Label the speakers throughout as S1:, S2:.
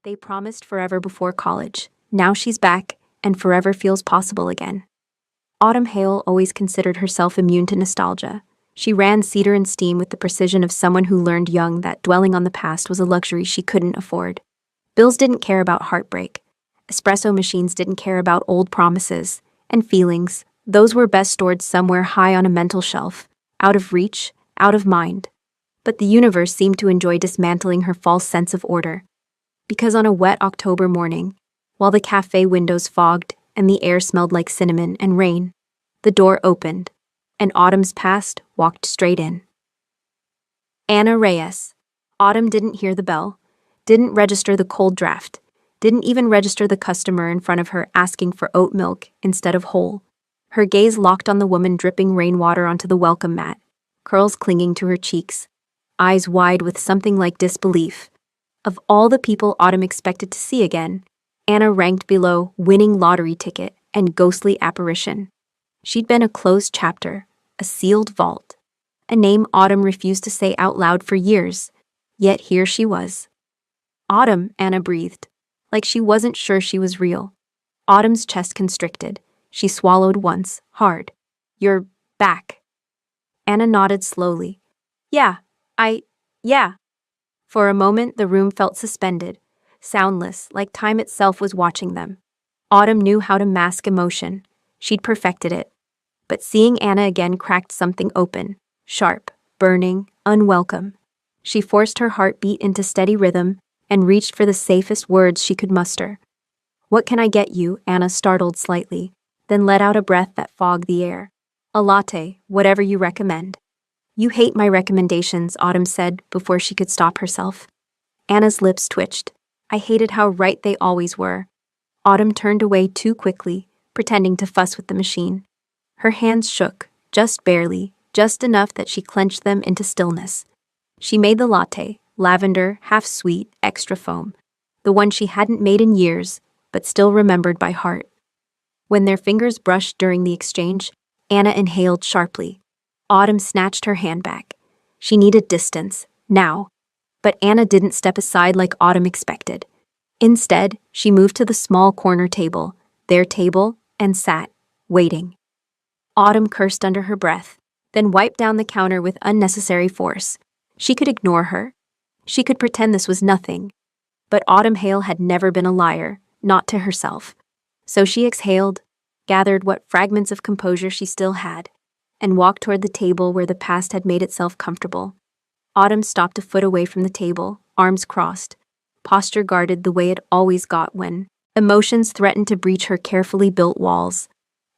S1: They promised forever before college. Now she's back, and forever feels possible again. Autumn Hale always considered herself immune to nostalgia. She ran Cedar and Steam with the precision of someone who learned young that dwelling on the past was a luxury she couldn't afford. Bills didn't care about heartbreak. Espresso machines didn't care about old promises. And feelings, those were best stored somewhere high on a mental shelf, out of reach, out of mind. But the universe seemed to enjoy dismantling her false sense of order. Because on a wet October morning, while the cafe windows fogged and the air smelled like cinnamon and rain, the door opened, and Autumn's past walked straight in. Anna Reyes. Autumn didn't hear the bell, didn't register the cold draft, didn't even register the customer in front of her asking for oat milk instead of whole. Her gaze locked on the woman dripping rainwater onto the welcome mat, curls clinging to her cheeks, eyes wide with something like disbelief. Of all the people Autumn expected to see again, Anna ranked below winning lottery ticket and ghostly apparition. She'd been a closed chapter, a sealed vault, a name Autumn refused to say out loud for years, yet here she was. Autumn, Anna breathed, like she wasn't sure she was real. Autumn's chest constricted. She swallowed once, hard. "You're back." Anna nodded slowly. Yeah. For a moment, the room felt suspended, soundless, like time itself was watching them. Autumn knew how to mask emotion. She'd perfected it. But seeing Anna again cracked something open, sharp, burning, unwelcome. She forced her heartbeat into steady rhythm and reached for the safest words she could muster. "What can I get you?" Anna startled slightly, then let out a breath that fogged the air. "A latte, whatever you recommend." "You hate my recommendations," Autumn said before she could stop herself. Anna's lips twitched. "I hated how right they always were." Autumn turned away too quickly, pretending to fuss with the machine. Her hands shook, just barely, just enough that she clenched them into stillness. She made the latte, lavender, half-sweet, extra foam, the one she hadn't made in years, but still remembered by heart. When their fingers brushed during the exchange, Anna inhaled sharply. Autumn snatched her hand back. She needed distance, now. But Anna didn't step aside like Autumn expected. Instead, she moved to the small corner table, their table, and sat, waiting. Autumn cursed under her breath, then wiped down the counter with unnecessary force. She could ignore her. She could pretend this was nothing. But Autumn Hale had never been a liar, not to herself. So she exhaled, gathered what fragments of composure she still had, and walked toward the table where the past had made itself comfortable. Autumn stopped a foot away from the table, arms crossed, posture guarded the way it always got when emotions threatened to breach her carefully built walls.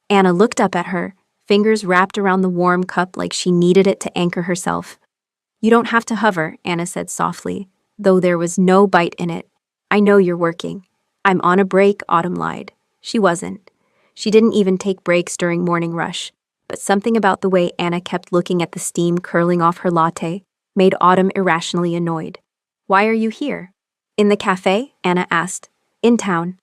S1: Anna looked up at her, fingers wrapped around the warm cup like she needed it to anchor herself. "You don't have to hover," Anna said softly, though there was no bite in it. "I know you're working." "I'm on a break," Autumn lied. She wasn't. She didn't even take breaks during morning rush. But something about the way Anna kept looking at the steam curling off her latte made Autumn irrationally annoyed. "Why are you here?" "In the cafe?" Anna asked. "In town."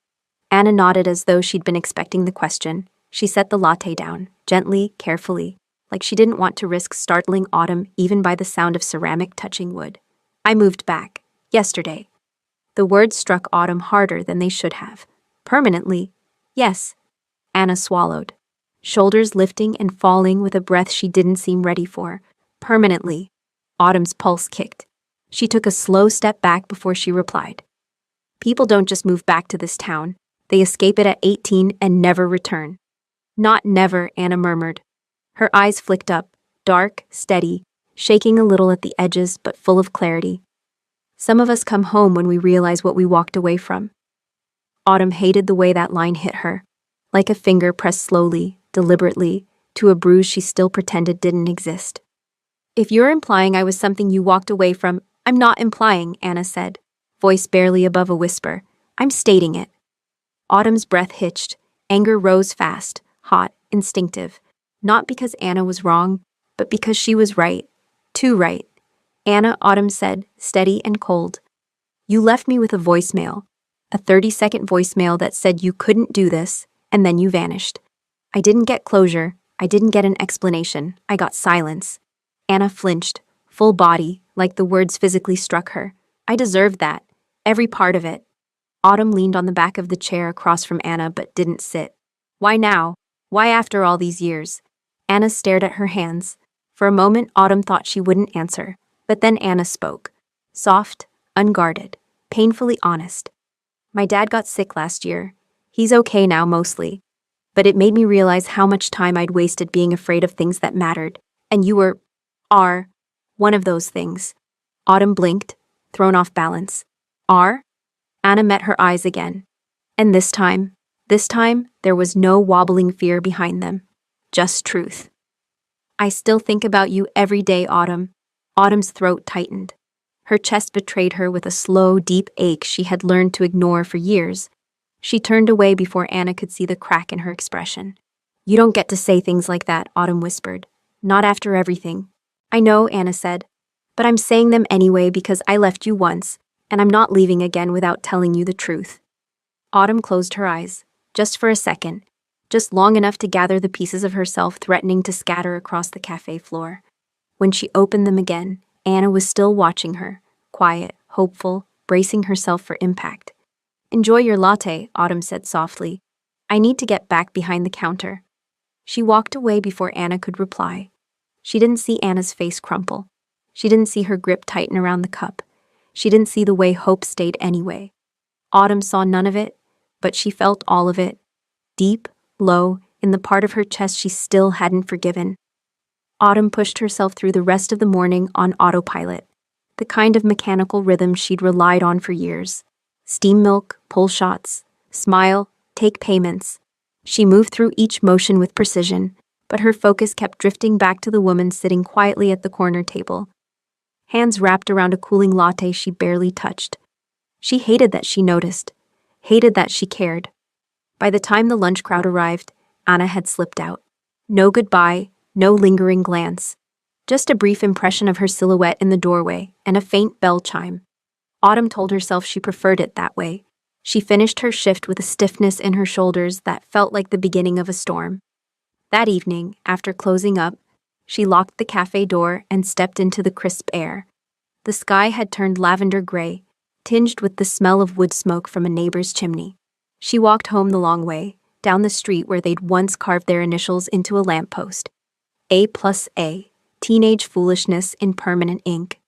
S1: Anna nodded as though she'd been expecting the question. She set the latte down, gently, carefully, like she didn't want to risk startling Autumn even by the sound of ceramic touching wood. "I moved back. Yesterday." The words struck Autumn harder than they should have. "Permanently?" "Yes." Anna swallowed, shoulders lifting and falling with a breath she didn't seem ready for. "Permanently." Autumn's pulse kicked. She took a slow step back before she replied. "People don't just move back to this town. They escape it at 18 and never return." "Not never," Anna murmured. Her eyes flicked up, dark, steady, shaking a little at the edges but full of clarity. "Some of us come home when we realize what we walked away from." Autumn hated the way that line hit her, like a finger pressed slowly, deliberately, to a bruise she still pretended didn't exist. "If you're implying I was something you walked away from, I'm not implying," Anna said, voice barely above a whisper. "I'm stating it." Autumn's breath hitched. Anger rose fast, hot, instinctive. Not because Anna was wrong, but because she was right. Too right. "Anna," Autumn said, steady and cold. "You left me with a voicemail. A 30-second voicemail that said you couldn't do this, and then you vanished. I didn't get closure. I didn't get an explanation. I got silence." Anna flinched, full body, like the words physically struck her. "I deserved that. Every part of it." Autumn leaned on the back of the chair across from Anna but didn't sit. Why now? Why after all these years? Anna stared at her hands. For a moment, Autumn thought she wouldn't answer, but then Anna spoke. Soft, unguarded, painfully honest. My dad got sick last year. He's okay now, mostly. But it made me realize how much time I'd wasted being afraid of things that mattered. And you are, one of those things. Autumn blinked, thrown off balance. Are? Anna met her eyes again. And this time, there was no wobbling fear behind them. Just truth. I still think about you every day, Autumn. Autumn's throat tightened. Her chest betrayed her with a slow, deep ache she had learned to ignore for years. She turned away before Anna could see the crack in her expression. You don't get to say things like that, Autumn whispered. Not after everything. I know, Anna said. But I'm saying them anyway because I left you once, and I'm not leaving again without telling you the truth. Autumn closed her eyes, just for a second, just long enough to gather the pieces of herself threatening to scatter across the cafe floor. When she opened them again, Anna was still watching her, quiet, hopeful, bracing herself for impact. Enjoy your latte, Autumn said softly. I need to get back behind the counter. She walked away before Anna could reply. She didn't see Anna's face crumple. She didn't see her grip tighten around the cup. She didn't see the way hope stayed anyway. Autumn saw none of it, but she felt all of it. Deep, low, in the part of her chest she still hadn't forgiven. Autumn pushed herself through the rest of the morning on autopilot, the kind of mechanical rhythm she'd relied on for years. Steam milk, pull shots, smile, take payments. She moved through each motion with precision, but her focus kept drifting back to the woman sitting quietly at the corner table. Hands wrapped around a cooling latte she barely touched. She hated that she noticed, hated that she cared. By the time the lunch crowd arrived, Anna had slipped out. No goodbye, no lingering glance. Just a brief impression of her silhouette in the doorway and a faint bell chime. Autumn told herself she preferred it that way. She finished her shift with a stiffness in her shoulders that felt like the beginning of a storm. That evening, after closing up, she locked the cafe door and stepped into the crisp air. The sky had turned lavender gray, tinged with the smell of wood smoke from a neighbor's chimney. She walked home the long way, down the street where they'd once carved their initials into a lamppost. A+A, teenage foolishness in permanent ink.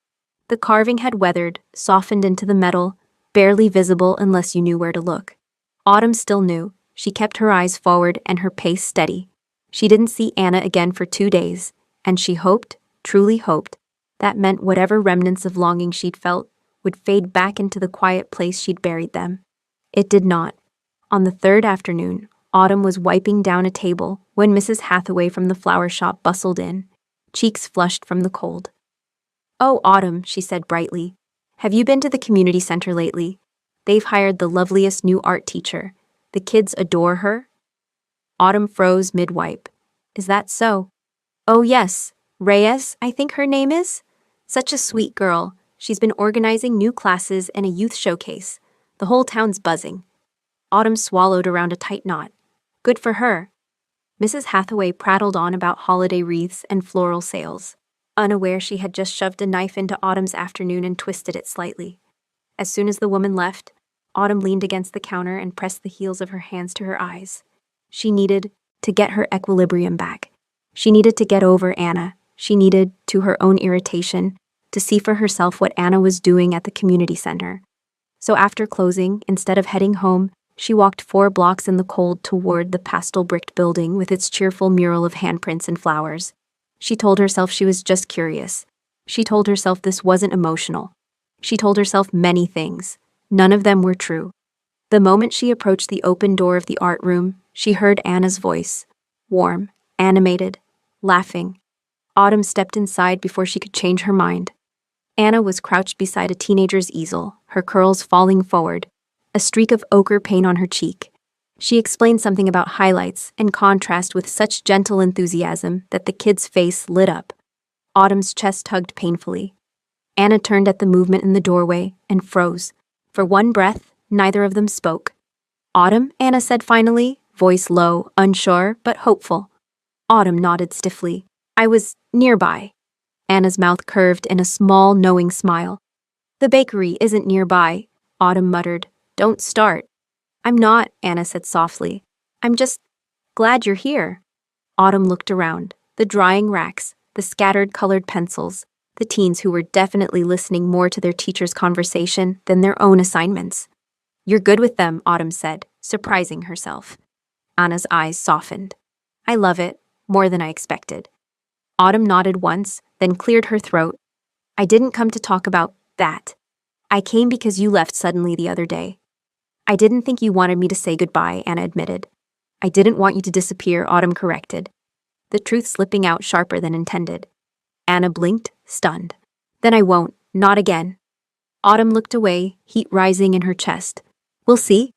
S1: The carving had weathered, softened into the metal, barely visible unless you knew where to look. Autumn still knew. She kept her eyes forward and her pace steady. She didn't see Anna again for 2 days, and she hoped, truly hoped, that meant whatever remnants of longing she'd felt would fade back into the quiet place she'd buried them. It did not. On the third afternoon, Autumn was wiping down a table when Mrs. Hathaway from the flower shop bustled in, cheeks flushed from the cold. Oh, Autumn, she said brightly. Have you been to the community center lately? They've hired the loveliest new art teacher. The kids adore her. Autumn froze mid-wipe. Is that so? Oh, yes. Reyes, I think her name is? Such a sweet girl. She's been organizing new classes and a youth showcase. The whole town's buzzing. Autumn swallowed around a tight knot. Good for her. Mrs. Hathaway prattled on about holiday wreaths and floral sales, unaware she had just shoved a knife into Autumn's afternoon and twisted it slightly. As soon as the woman left, Autumn leaned against the counter and pressed the heels of her hands to her eyes. She needed to get her equilibrium back. She needed to get over Anna. She needed, to her own irritation, to see for herself what Anna was doing at the community center. So after closing, instead of heading home, she walked 4 blocks in the cold toward the pastel-bricked building with its cheerful mural of handprints and flowers. She told herself she was just curious. She told herself this wasn't emotional. She told herself many things. None of them were true. The moment she approached the open door of the art room, she heard Anna's voice. Warm, animated, laughing. Autumn stepped inside before she could change her mind. Anna was crouched beside a teenager's easel, her curls falling forward, a streak of ochre paint on her cheek. She explained something about highlights and contrast with such gentle enthusiasm that the kid's face lit up. Autumn's chest tugged painfully. Anna turned at the movement in the doorway and froze. For one breath, neither of them spoke. Autumn, Anna said finally, voice low, unsure, but hopeful. Autumn nodded stiffly. I was nearby. Anna's mouth curved in a small, knowing smile. The bakery isn't nearby, Autumn muttered. Don't start. I'm not, Anna said softly. I'm just glad you're here. Autumn looked around. The drying racks, the scattered colored pencils, the teens who were definitely listening more to their teacher's conversation than their own assignments. You're good with them, Autumn said, surprising herself. Anna's eyes softened. I love it, more than I expected. Autumn nodded once, then cleared her throat. I didn't come to talk about that. I came because you left suddenly the other day. I didn't think you wanted me to say goodbye, Anna admitted. I didn't want you to disappear, Autumn corrected, the truth slipping out sharper than intended. Anna blinked, stunned. Then I won't, not again. Autumn looked away, heat rising in her chest. We'll see.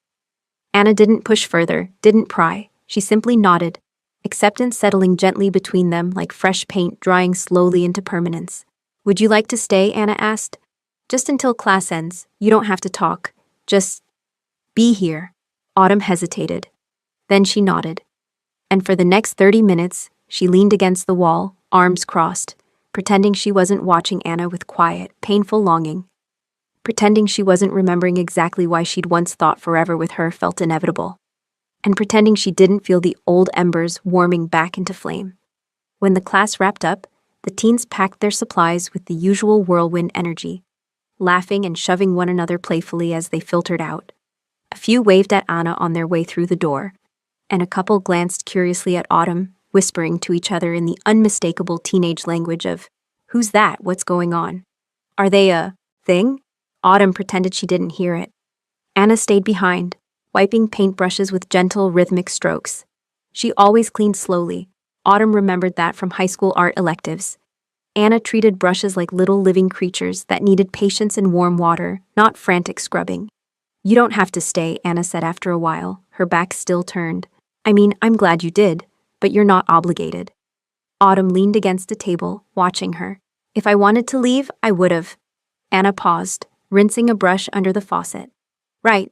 S1: Anna didn't push further, didn't pry. She simply nodded, acceptance settling gently between them like fresh paint drying slowly into permanence. Would you like to stay, Anna asked. Just until class ends. You don't have to talk. Just be here. Autumn hesitated. Then she nodded. And for the next 30 minutes, she leaned against the wall, arms crossed, pretending she wasn't watching Anna with quiet, painful longing. Pretending she wasn't remembering exactly why she'd once thought forever with her felt inevitable. And pretending she didn't feel the old embers warming back into flame. When the class wrapped up, the teens packed their supplies with the usual whirlwind energy, laughing and shoving one another playfully as they filtered out. A few waved at Anna on their way through the door, and a couple glanced curiously at Autumn, whispering to each other in the unmistakable teenage language of, "Who's that? What's going on? Are they a thing?" Autumn pretended she didn't hear it. Anna stayed behind, wiping paintbrushes with gentle, rhythmic strokes. She always cleaned slowly. Autumn remembered that from high school art electives. Anna treated brushes like little living creatures that needed patience and warm water, not frantic scrubbing. You don't have to stay, Anna said after a while, her back still turned. I mean, I'm glad you did, but you're not obligated. Autumn leaned against a table, watching her. If I wanted to leave, I would've. Anna paused, rinsing a brush under the faucet. Right.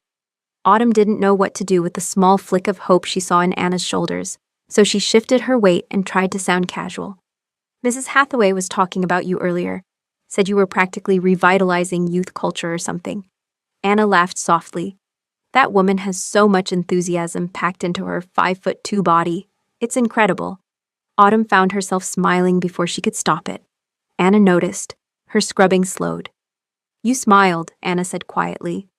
S1: Autumn didn't know what to do with the small flick of hope she saw in Anna's shoulders, so she shifted her weight and tried to sound casual. Mrs. Hathaway was talking about you earlier, said you were practically revitalizing youth culture or something. Anna laughed softly. That woman has so much enthusiasm packed into her 5'2" body. It's incredible. Autumn found herself smiling before she could stop it. Anna noticed. Her scrubbing slowed. You smiled, Anna said quietly.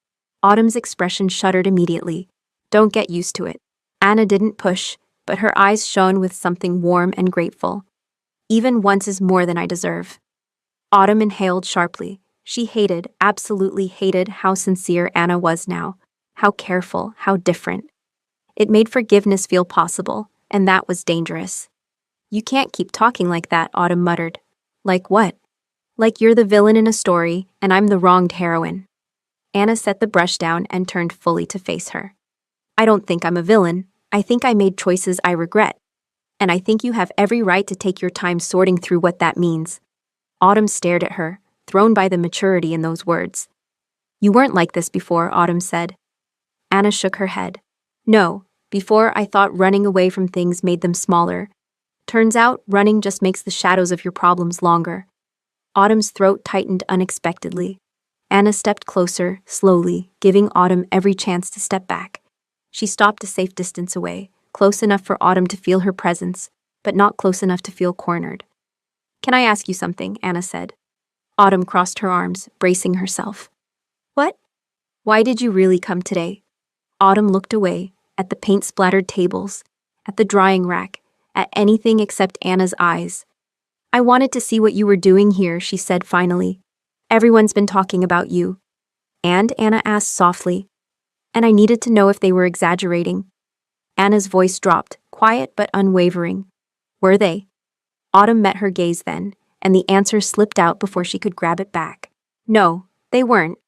S1: Autumn's expression shuddered immediately. Don't get used to it. Anna didn't push, but her eyes shone with something warm and grateful. Even once is more than I deserve. Autumn inhaled sharply. She hated, absolutely hated how sincere Anna was now. How careful, how different. It made forgiveness feel possible, and that was dangerous. You can't keep talking like that, Autumn muttered. Like what? Like you're the villain in a story, and I'm the wronged heroine. Anna set the brush down and turned fully to face her. I don't think I'm a villain. I think I made choices I regret. And I think you have every right to take your time sorting through what that means. Autumn stared at her, thrown by the maturity in those words. You weren't like this before, Autumn said. Anna shook her head. No, before I thought running away from things made them smaller. Turns out, running just makes the shadows of your problems longer. Autumn's throat tightened unexpectedly. Anna stepped closer, slowly, giving Autumn every chance to step back. She stopped a safe distance away, close enough for Autumn to feel her presence, but not close enough to feel cornered. Can I ask you something? Anna said. Autumn crossed her arms, bracing herself. What? Why did you really come today? Autumn looked away, at the paint-splattered tables, at the drying rack, at anything except Anna's eyes. I wanted to see what you were doing here, she said finally. Everyone's been talking about you. And, Anna asked softly. And I needed to know if they were exaggerating. Anna's voice dropped, quiet but unwavering. Were they? Autumn met her gaze then, and the answer slipped out before she could grab it back. No, they weren't.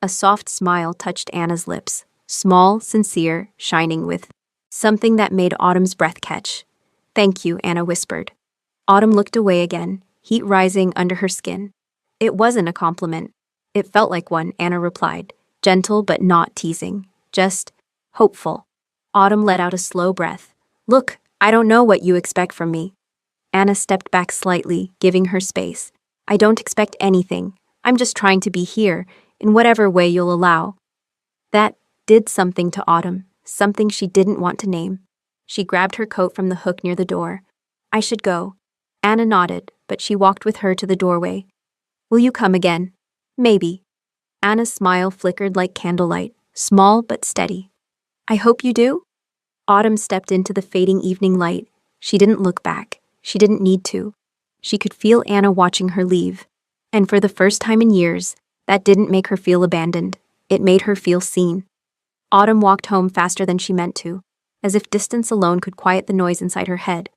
S1: A soft smile touched Anna's lips, small, sincere, shining with something that made Autumn's breath catch. Thank you, Anna whispered. Autumn looked away again, heat rising under her skin. It wasn't a compliment. It felt like one, Anna replied, gentle but not teasing, just hopeful. Autumn let out a slow breath. Look, I don't know what you expect from me. Anna stepped back slightly, giving her space. I don't expect anything. I'm just trying to be here, in whatever way you'll allow. That did something to Autumn, something she didn't want to name. She grabbed her coat from the hook near the door. I should go. Anna nodded, but she walked with her to the doorway. Will you come again? Maybe. Anna's smile flickered like candlelight, small but steady. I hope you do? Autumn stepped into the fading evening light. She didn't look back. She didn't need to. She could feel Anna watching her leave. And for the first time in years, that didn't make her feel abandoned. It made her feel seen. Autumn walked home faster than she meant to, as if distance alone could quiet the noise inside her head.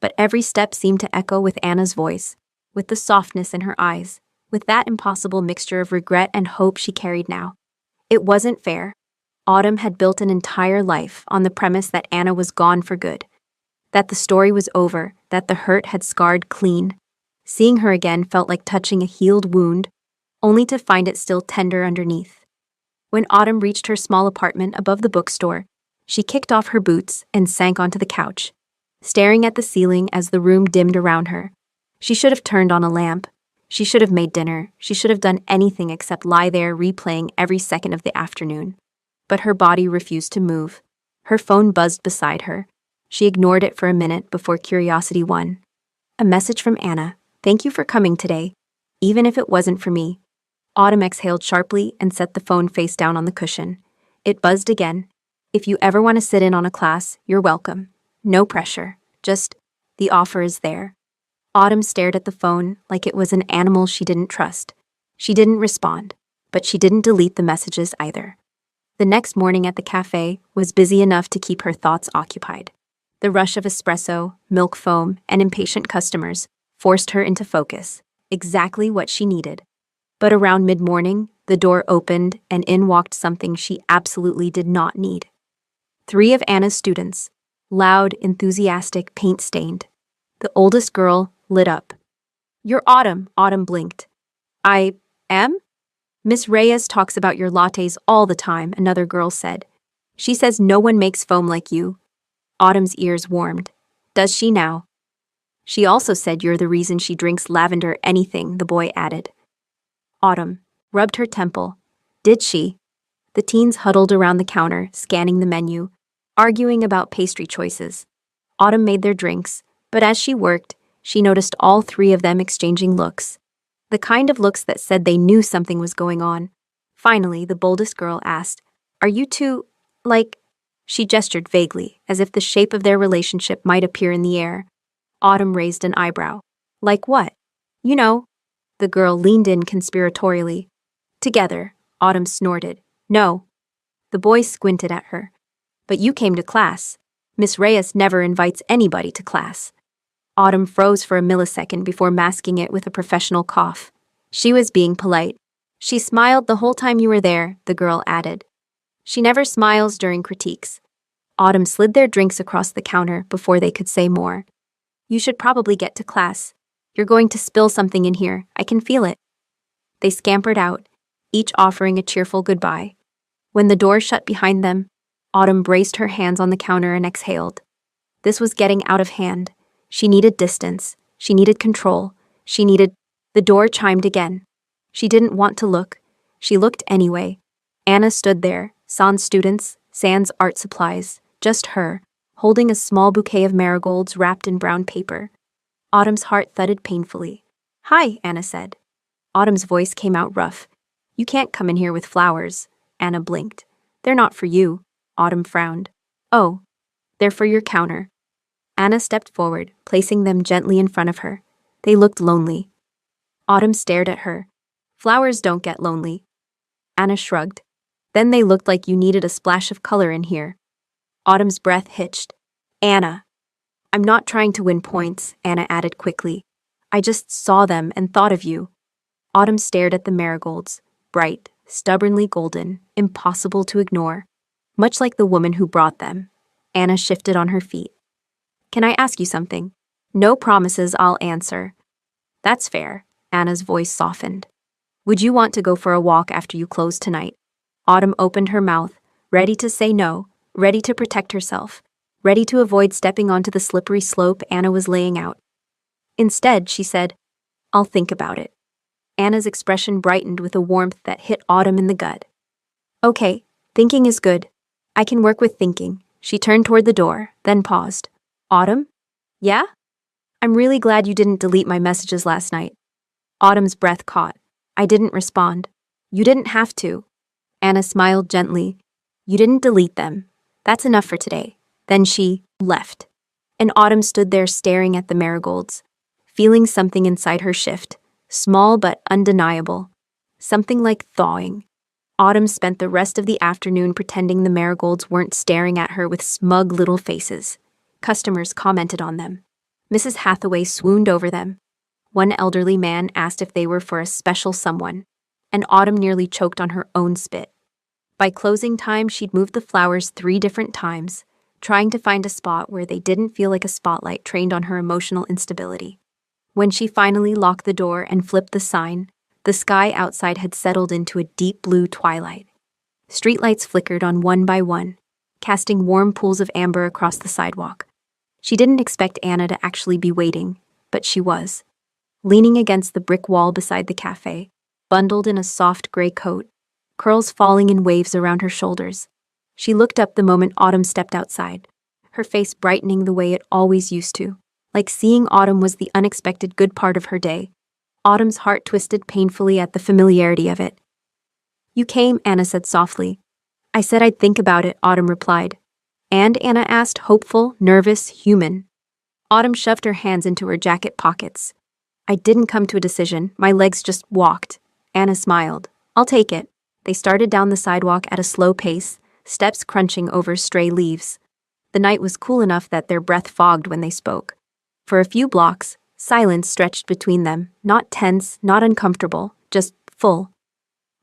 S1: But every step seemed to echo with Anna's voice, with the softness in her eyes, with that impossible mixture of regret and hope she carried now. It wasn't fair. Autumn had built an entire life on the premise that Anna was gone for good, that the story was over, that the hurt had scarred clean. Seeing her again felt like touching a healed wound, only to find it still tender underneath. When Autumn reached her small apartment above the bookstore, she kicked off her boots and sank onto the couch, staring at the ceiling as the room dimmed around her. She should have turned on a lamp. She should have made dinner. She should have done anything except lie there replaying every second of the afternoon. But her body refused to move. Her phone buzzed beside her. She ignored it for a minute before curiosity won. A message from Anna. Thank you for coming today, even if it wasn't for me. Autumn exhaled sharply and set the phone face down on the cushion. It buzzed again. If you ever want to sit in on a class, you're welcome. No pressure. Just, the offer is there. Autumn stared at the phone like it was an animal she didn't trust. She didn't respond, but she didn't delete the messages either. The next morning at the cafe was busy enough to keep her thoughts occupied. The rush of espresso, milk foam, and impatient customers forced her into focus, exactly what she needed. But around mid-morning, the door opened and in walked something she absolutely did not need. 3 of Anna's students, loud, enthusiastic, paint-stained. The oldest girl lit up. You're Autumn, Autumn blinked. I am? Miss Reyes talks about your lattes all the time, another girl said. She says no one makes foam like you. Autumn's ears warmed. Does she now? She also said you're the reason she drinks lavender anything, the boy added. Autumn rubbed her temple. Did she? The teens huddled around the counter, scanning the menu, arguing about pastry choices. Autumn made their drinks, but as she worked, she noticed all 3 of them exchanging looks. The kind of looks that said they knew something was going on. Finally, the boldest girl asked, Are you two, like... She gestured vaguely, as if the shape of their relationship might appear in the air. Autumn raised an eyebrow. Like what? You know. The girl leaned in conspiratorially. Together, Autumn snorted. No. The boy squinted at her. But you came to class. Miss Reyes never invites anybody to class. Autumn froze for a millisecond before masking it with a professional cough. She was being polite. She smiled the whole time you were there, the girl added. She never smiles during critiques. Autumn slid their drinks across the counter before they could say more. You should probably get to class. You're going to spill something in here. I can feel it. They scampered out, each offering a cheerful goodbye. When the door shut behind them, Autumn braced her hands on the counter and exhaled. This was getting out of hand. She needed distance. She needed control. She needed... The door chimed again. She didn't want to look. She looked anyway. Anna stood there, sans students, sans art supplies, just her, holding a small bouquet of marigolds wrapped in brown paper. Autumn's heart thudded painfully. Hi, Anna said. Autumn's voice came out rough. You can't come in here with flowers. Anna blinked. They're not for you. Autumn frowned. Oh, they're for your counter. Anna stepped forward, placing them gently in front of her. They looked lonely. Autumn stared at her. Flowers don't get lonely. Anna shrugged. Then they looked like you needed a splash of color in here. Autumn's breath hitched. Anna. I'm not trying to win points, Anna added quickly. I just saw them and thought of you. Autumn stared at the marigolds, bright, stubbornly golden, impossible to ignore. Much like the woman who brought them. Anna shifted on her feet. Can I ask you something? No promises, I'll answer. That's fair, Anna's voice softened. Would you want to go for a walk after you close tonight? Autumn opened her mouth, ready to say no, ready to protect herself, ready to avoid stepping onto the slippery slope Anna was laying out. Instead, she said, I'll think about it. Anna's expression brightened with a warmth that hit Autumn in the gut. Okay, Thinking is good. I can work with thinking. She turned toward the door, then paused. Autumn? Yeah? I'm really glad you didn't delete my messages last night. Autumn's breath caught. I didn't respond. You didn't have to. Anna smiled gently. You didn't delete them. That's enough for today. Then she left. And Autumn stood there staring at the marigolds, feeling something inside her shift, small but undeniable. Something like thawing. Autumn spent the rest of the afternoon pretending the marigolds weren't staring at her with smug little faces. Customers commented on them. Mrs. Hathaway swooned over them. One elderly man asked if they were for a special someone, and Autumn nearly choked on her own spit. By closing time, she'd moved the flowers 3 different times, trying to find a spot where they didn't feel like a spotlight trained on her emotional instability. When she finally locked the door and flipped the sign, the sky outside had settled into a deep blue twilight. Streetlights flickered on one by one, casting warm pools of amber across the sidewalk. She didn't expect Anna to actually be waiting, but she was. Leaning against the brick wall beside the cafe, bundled in a soft gray coat, curls falling in waves around her shoulders. She looked up the moment Autumn stepped outside, her face brightening the way it always used to, like seeing Autumn was the unexpected good part of her day. Autumn's heart twisted painfully at the familiarity of it. You came, Anna said softly. I said I'd think about it, Autumn replied. And Anna asked, hopeful, nervous, human. Autumn shoved her hands into her jacket pockets. I didn't come to a decision, my legs just walked. Anna smiled. I'll take it. They started down the sidewalk at a slow pace, steps crunching over stray leaves. The night was cool enough that their breath fogged when they spoke. For a few blocks, silence stretched between them, not tense, not uncomfortable, just full.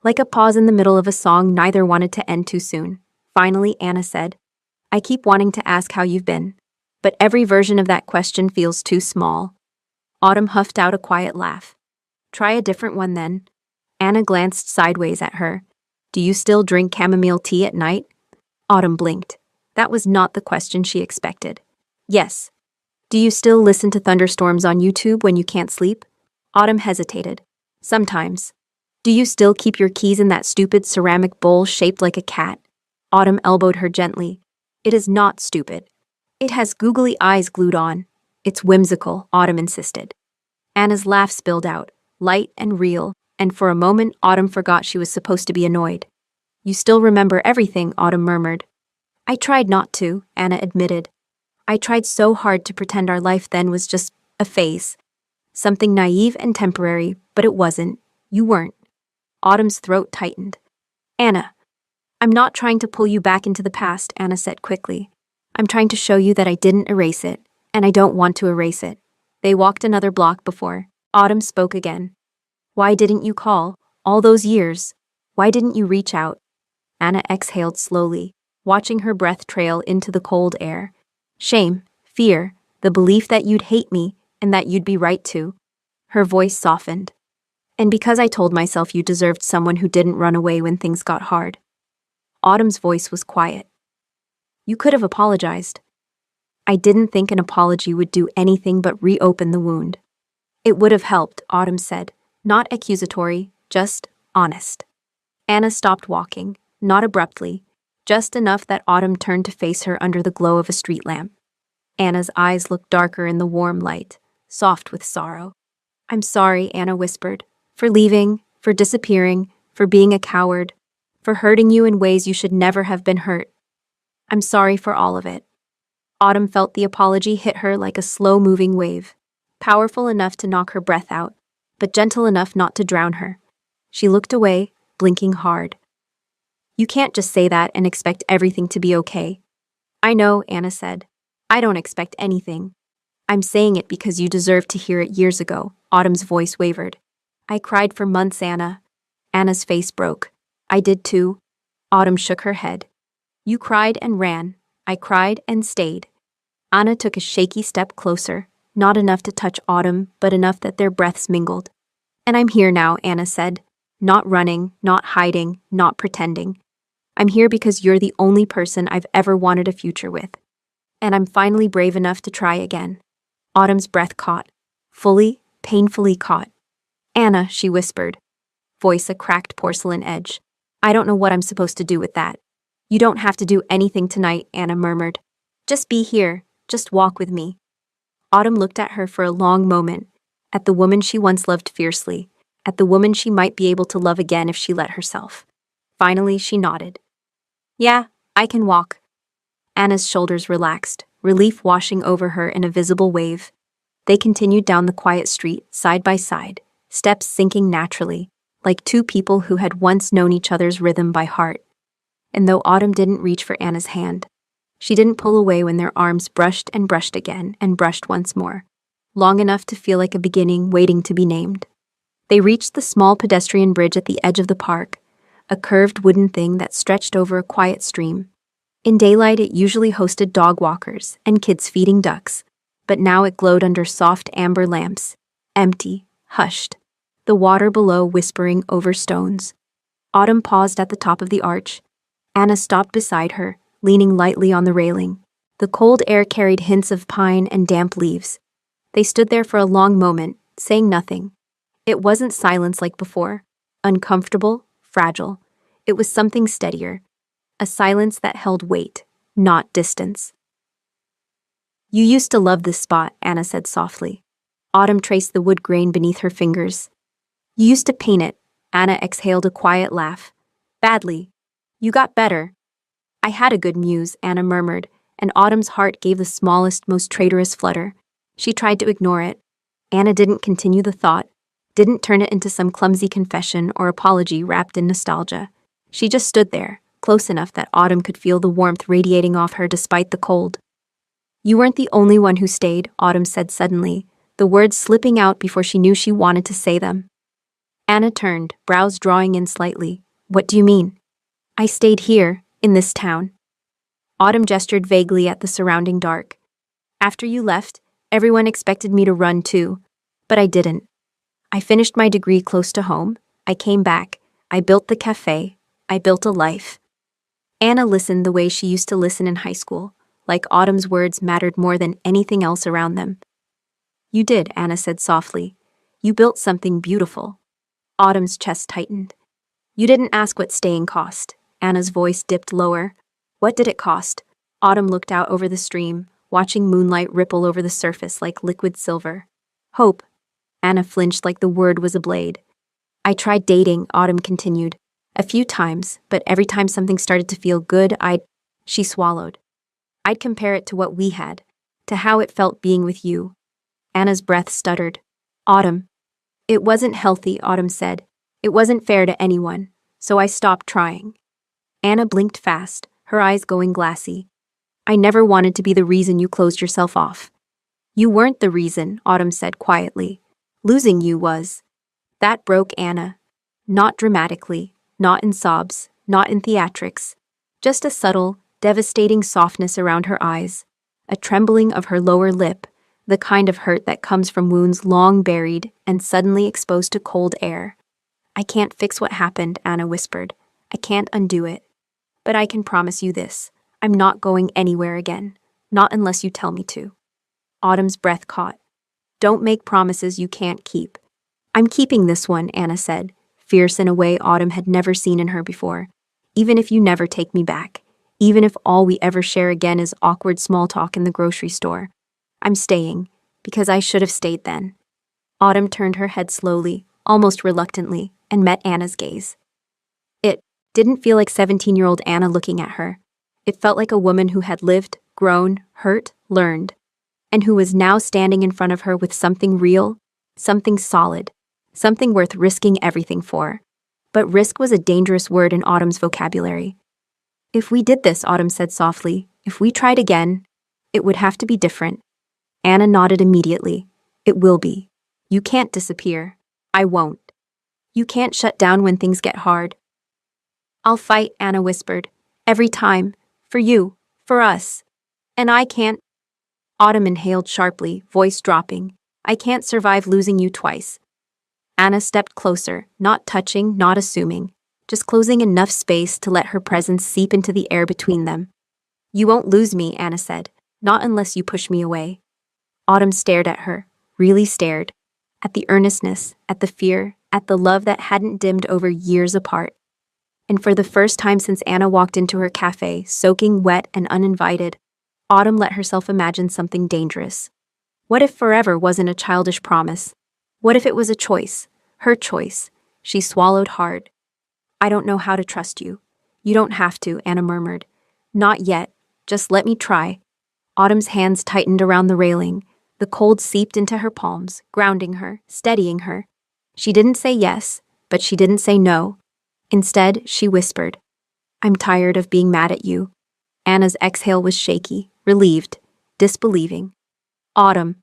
S1: Like a pause in the middle of a song neither wanted to end too soon. Finally, Anna said, I keep wanting to ask how you've been, but every version of that question feels too small. Autumn huffed out a quiet laugh. Try a different one then. Anna glanced sideways at her. Do you still drink chamomile tea at night? Autumn blinked. That was not the question she expected. Yes. Do you still listen to thunderstorms on YouTube when you can't sleep? Autumn hesitated. Sometimes. Do you still keep your keys in that stupid ceramic bowl shaped like a cat? Autumn elbowed her gently. It is not stupid. It has googly eyes glued on. It's whimsical, Autumn insisted. Anna's laugh spilled out, light and real, and for a moment Autumn forgot she was supposed to be annoyed. You still remember everything, Autumn murmured. I tried not to, Anna admitted. I tried so hard to pretend our life then was just a phase. Something naive and temporary, but it wasn't. You weren't. Autumn's throat tightened. Anna, I'm not trying to pull you back into the past, Anna said quickly. I'm trying to show you that I didn't erase it, and I don't want to erase it. They walked another block before Autumn spoke again. Why didn't you call? All those years. Why didn't you reach out? Anna exhaled slowly, watching her breath trail into the cold air. Shame, fear, the belief that you'd hate me and that you'd be right to. Her voice softened. And because I told myself you deserved someone who didn't run away when things got hard. Autumn's voice was quiet. You could have apologized. I didn't think an apology would do anything but reopen the wound. It would have helped, Autumn said. Not accusatory, just honest. Anna stopped walking, not abruptly, just enough that Autumn turned to face her under the glow of a street lamp. Anna's eyes looked darker in the warm light, soft with sorrow. I'm sorry, Anna whispered, for leaving, for disappearing, for being a coward, for hurting you in ways you should never have been hurt. I'm sorry for all of it. Autumn felt the apology hit her like a slow-moving wave, powerful enough to knock her breath out, but gentle enough not to drown her. She looked away, blinking hard. You can't just say that and expect everything to be okay. I know, Anna said. I don't expect anything. I'm saying it because you deserved to hear it years ago. Autumn's voice wavered. I cried for months, Anna. Anna's face broke. I did too. Autumn shook her head. You cried and ran. I cried and stayed. Anna took a shaky step closer, not enough to touch Autumn, but enough that their breaths mingled. And I'm here now, Anna said. Not running, not hiding, not pretending. I'm here because you're the only person I've ever wanted a future with. And I'm finally brave enough to try again. Autumn's breath caught. Fully, painfully caught. Anna, she whispered. Voice a cracked porcelain edge. I don't know what I'm supposed to do with that. You don't have to do anything tonight, Anna murmured. Just be here, just walk with me. Autumn looked at her for a long moment, at the woman she once loved fiercely, at the woman she might be able to love again if she let herself. Finally, she nodded. Yeah, I can walk. Anna's shoulders relaxed, relief washing over her in a visible wave. They continued down the quiet street, side by side, steps sinking naturally, like two people who had once known each other's rhythm by heart. And though Autumn didn't reach for Anna's hand, she didn't pull away when their arms brushed and brushed again and brushed once more, long enough to feel like a beginning waiting to be named. They reached the small pedestrian bridge at the edge of the park, a curved wooden thing that stretched over a quiet stream. In daylight, it usually hosted dog walkers and kids feeding ducks, but now it glowed under soft amber lamps, empty, hushed, the water below whispering over stones. Autumn paused at the top of the arch. Anna stopped beside her, leaning lightly on the railing. The cold air carried hints of pine and damp leaves. They stood there for a long moment, saying nothing. It wasn't silence like before, uncomfortable, fragile. It was something steadier, a silence that held weight, not distance. You used to love this spot, Anna said softly. Autumn traced the wood grain beneath her fingers. You used to paint it. Anna exhaled a quiet laugh. Badly. You got better. I had a good muse, Anna murmured, and Autumn's heart gave the smallest, most traitorous flutter. She tried to ignore it. Anna didn't continue the thought, didn't turn it into some clumsy confession or apology wrapped in nostalgia. She just stood there, close enough that Autumn could feel the warmth radiating off her despite the cold. You weren't the only one who stayed, Autumn said suddenly, the words slipping out before she knew she wanted to say them. Anna turned, brows drawing in slightly. What do you mean? I stayed here, in this town. Autumn gestured vaguely at the surrounding dark. After you left, everyone expected me to run too, but I didn't. I finished my degree close to home. I came back. I built the cafe. I built a life. Anna listened the way she used to listen in high school, like Autumn's words mattered more than anything else around them. You did, Anna said softly. You built something beautiful. Autumn's chest tightened. You didn't ask what staying cost. Anna's voice dipped lower. What did it cost? Autumn looked out over the stream, watching moonlight ripple over the surface like liquid silver. Hope. Anna flinched like the word was a blade. I tried dating, Autumn continued. A few times, but every time something started to feel good, She swallowed. I'd compare it to what we had, to how it felt being with you. Anna's breath stuttered. Autumn. It wasn't healthy, Autumn said. It wasn't fair to anyone, so I stopped trying. Anna blinked fast, her eyes going glassy. I never wanted to be the reason you closed yourself off. You weren't the reason, Autumn said quietly. Losing you was. That broke Anna. Not dramatically, not in sobs, not in theatrics. Just a subtle, devastating softness around her eyes, a trembling of her lower lip, the kind of hurt that comes from wounds long buried and suddenly exposed to cold air. I can't fix what happened, Anna whispered. I can't undo it. But I can promise you this. I'm not going anywhere again. Not unless you tell me to. Autumn's breath caught. Don't make promises you can't keep. I'm keeping this one, Anna said, fierce in a way Autumn had never seen in her before. Even if you never take me back. Even if all we ever share again is awkward small talk in the grocery store. I'm staying, because I should have stayed then. Autumn turned her head slowly, almost reluctantly, and met Anna's gaze. It didn't feel like 17-year-old Anna looking at her. It felt like a woman who had lived, grown, hurt, learned, and who was now standing in front of her with something real, something solid, something worth risking everything for. But risk was a dangerous word in Autumn's vocabulary. If we did this, Autumn said softly, if we tried again, it would have to be different. Anna nodded immediately. It will be. You can't disappear. I won't. You can't shut down when things get hard. I'll fight, Anna whispered. Every time. For you. For us. And I can't. Autumn inhaled sharply, voice dropping. I can't survive losing you twice. Anna stepped closer, not touching, not assuming, just closing enough space to let her presence seep into the air between them. You won't lose me, Anna said. Not unless you push me away. Autumn stared at her, really stared. At the earnestness, at the fear, at the love that hadn't dimmed over years apart. And for the first time since Anna walked into her cafe, soaking wet and uninvited, Autumn let herself imagine something dangerous. What if forever wasn't a childish promise? What if it was a choice? Her choice. She swallowed hard. I don't know how to trust you. You don't have to, Anna murmured. Not yet. Just let me try. Autumn's hands tightened around the railing. The cold seeped into her palms, grounding her, steadying her. She didn't say yes, but she didn't say no. Instead, she whispered, I'm tired of being mad at you. Anna's exhale was shaky, relieved, disbelieving. Autumn.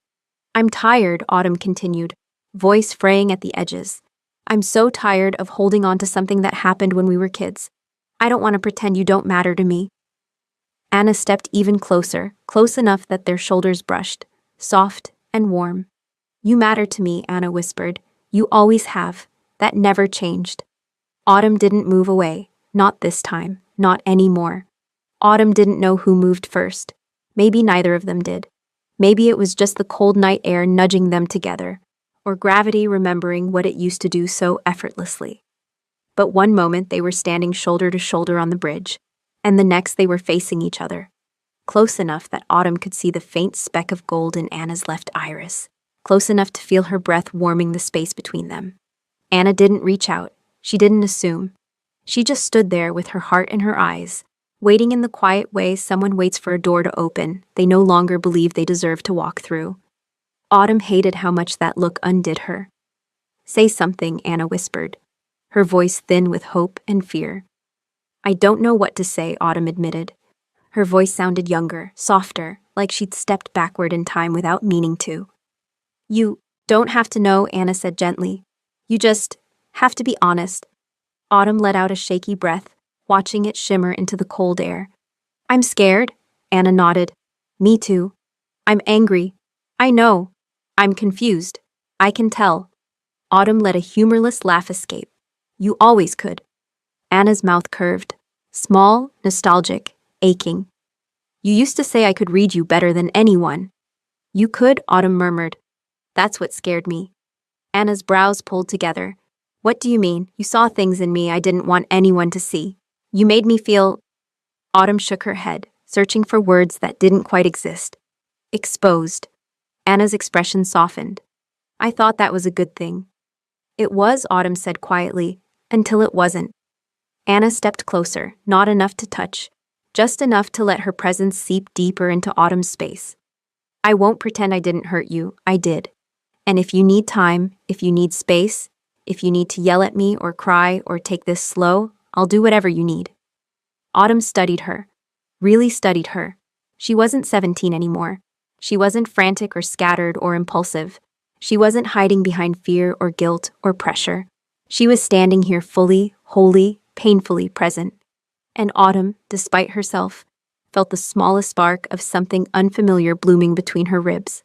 S1: I'm tired, Autumn continued, voice fraying at the edges. I'm so tired of holding on to something that happened when we were kids. I don't want to pretend you don't matter to me. Anna stepped even closer, close enough that their shoulders brushed, soft and warm. You matter to me, Anna whispered. You always have. That never changed. Autumn didn't move away, not this time, not anymore. Autumn didn't know who moved first. Maybe neither of them did. Maybe it was just the cold night air nudging them together, or gravity remembering what it used to do so effortlessly. But one moment they were standing shoulder to shoulder on the bridge, and the next they were facing each other, close enough that Autumn could see the faint speck of gold in Anna's left iris, close enough to feel her breath warming the space between them. Anna didn't reach out. She didn't assume. She just stood there with her heart in her eyes, waiting in the quiet way someone waits for a door to open they no longer believe they deserve to walk through. Autumn hated how much that look undid her. Say something, Anna whispered, her voice thin with hope and fear. I don't know what to say, Autumn admitted. Her voice sounded younger, softer, like she'd stepped backward in time without meaning to. You don't have to know, Anna said gently. You just have to be honest. Autumn let out a shaky breath, watching it shimmer into the cold air. I'm scared, Anna nodded. Me too. I'm angry. I know. I'm confused. I can tell. Autumn let a humorless laugh escape. You always could. Anna's mouth curved. Small, nostalgic, aching. You used to say I could read you better than anyone. You could, Autumn murmured. That's what scared me. Anna's brows pulled together. What do you mean? You saw things in me I didn't want anyone to see. You made me feel... Autumn shook her head, searching for words that didn't quite exist. Exposed. Anna's expression softened. I thought that was a good thing. It was, Autumn said quietly, until it wasn't. Anna stepped closer, not enough to touch, just enough to let her presence seep deeper into Autumn's space. I won't pretend I didn't hurt you, I did. And if you need time, if you need space, if you need to yell at me or cry or take this slow, I'll do whatever you need. Autumn studied her, really studied her. She wasn't 17 anymore. She wasn't frantic or scattered or impulsive. She wasn't hiding behind fear or guilt or pressure. She was standing here fully, wholly, painfully present. And Autumn, despite herself, felt the smallest spark of something unfamiliar blooming between her ribs.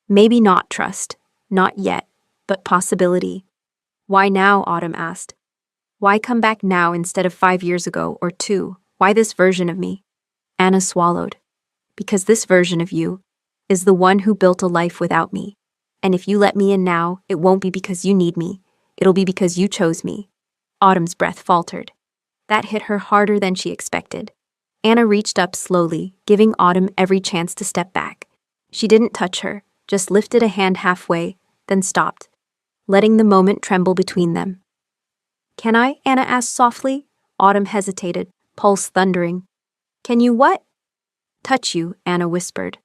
S1: Maybe not trust, not yet, but possibility. Why now, Autumn asked. Why come back now instead of 5 years ago or 2? Why this version of me? Anna swallowed. Because this version of you is the one who built a life without me. And if you let me in now, it won't be because you need me. It'll be because you chose me. Autumn's breath faltered. That hit her harder than she expected. Anna reached up slowly, giving Autumn every chance to step back. She didn't touch her, just lifted a hand halfway, then stopped, letting the moment tremble between them. Can I? Anna asked softly. Autumn hesitated, pulse thundering. Can you what? Touch you, Anna whispered.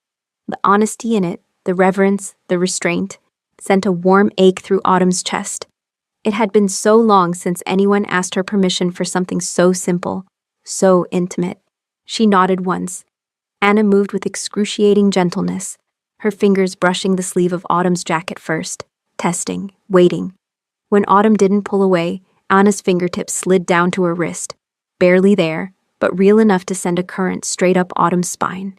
S1: The honesty in it, the reverence, the restraint, sent a warm ache through Autumn's chest. It had been so long since anyone asked her permission for something so simple, so intimate. She nodded once. Anna moved with excruciating gentleness, her fingers brushing the sleeve of Autumn's jacket first, testing, waiting. When Autumn didn't pull away, Anna's fingertips slid down to her wrist, barely there, but real enough to send a current straight up Autumn's spine.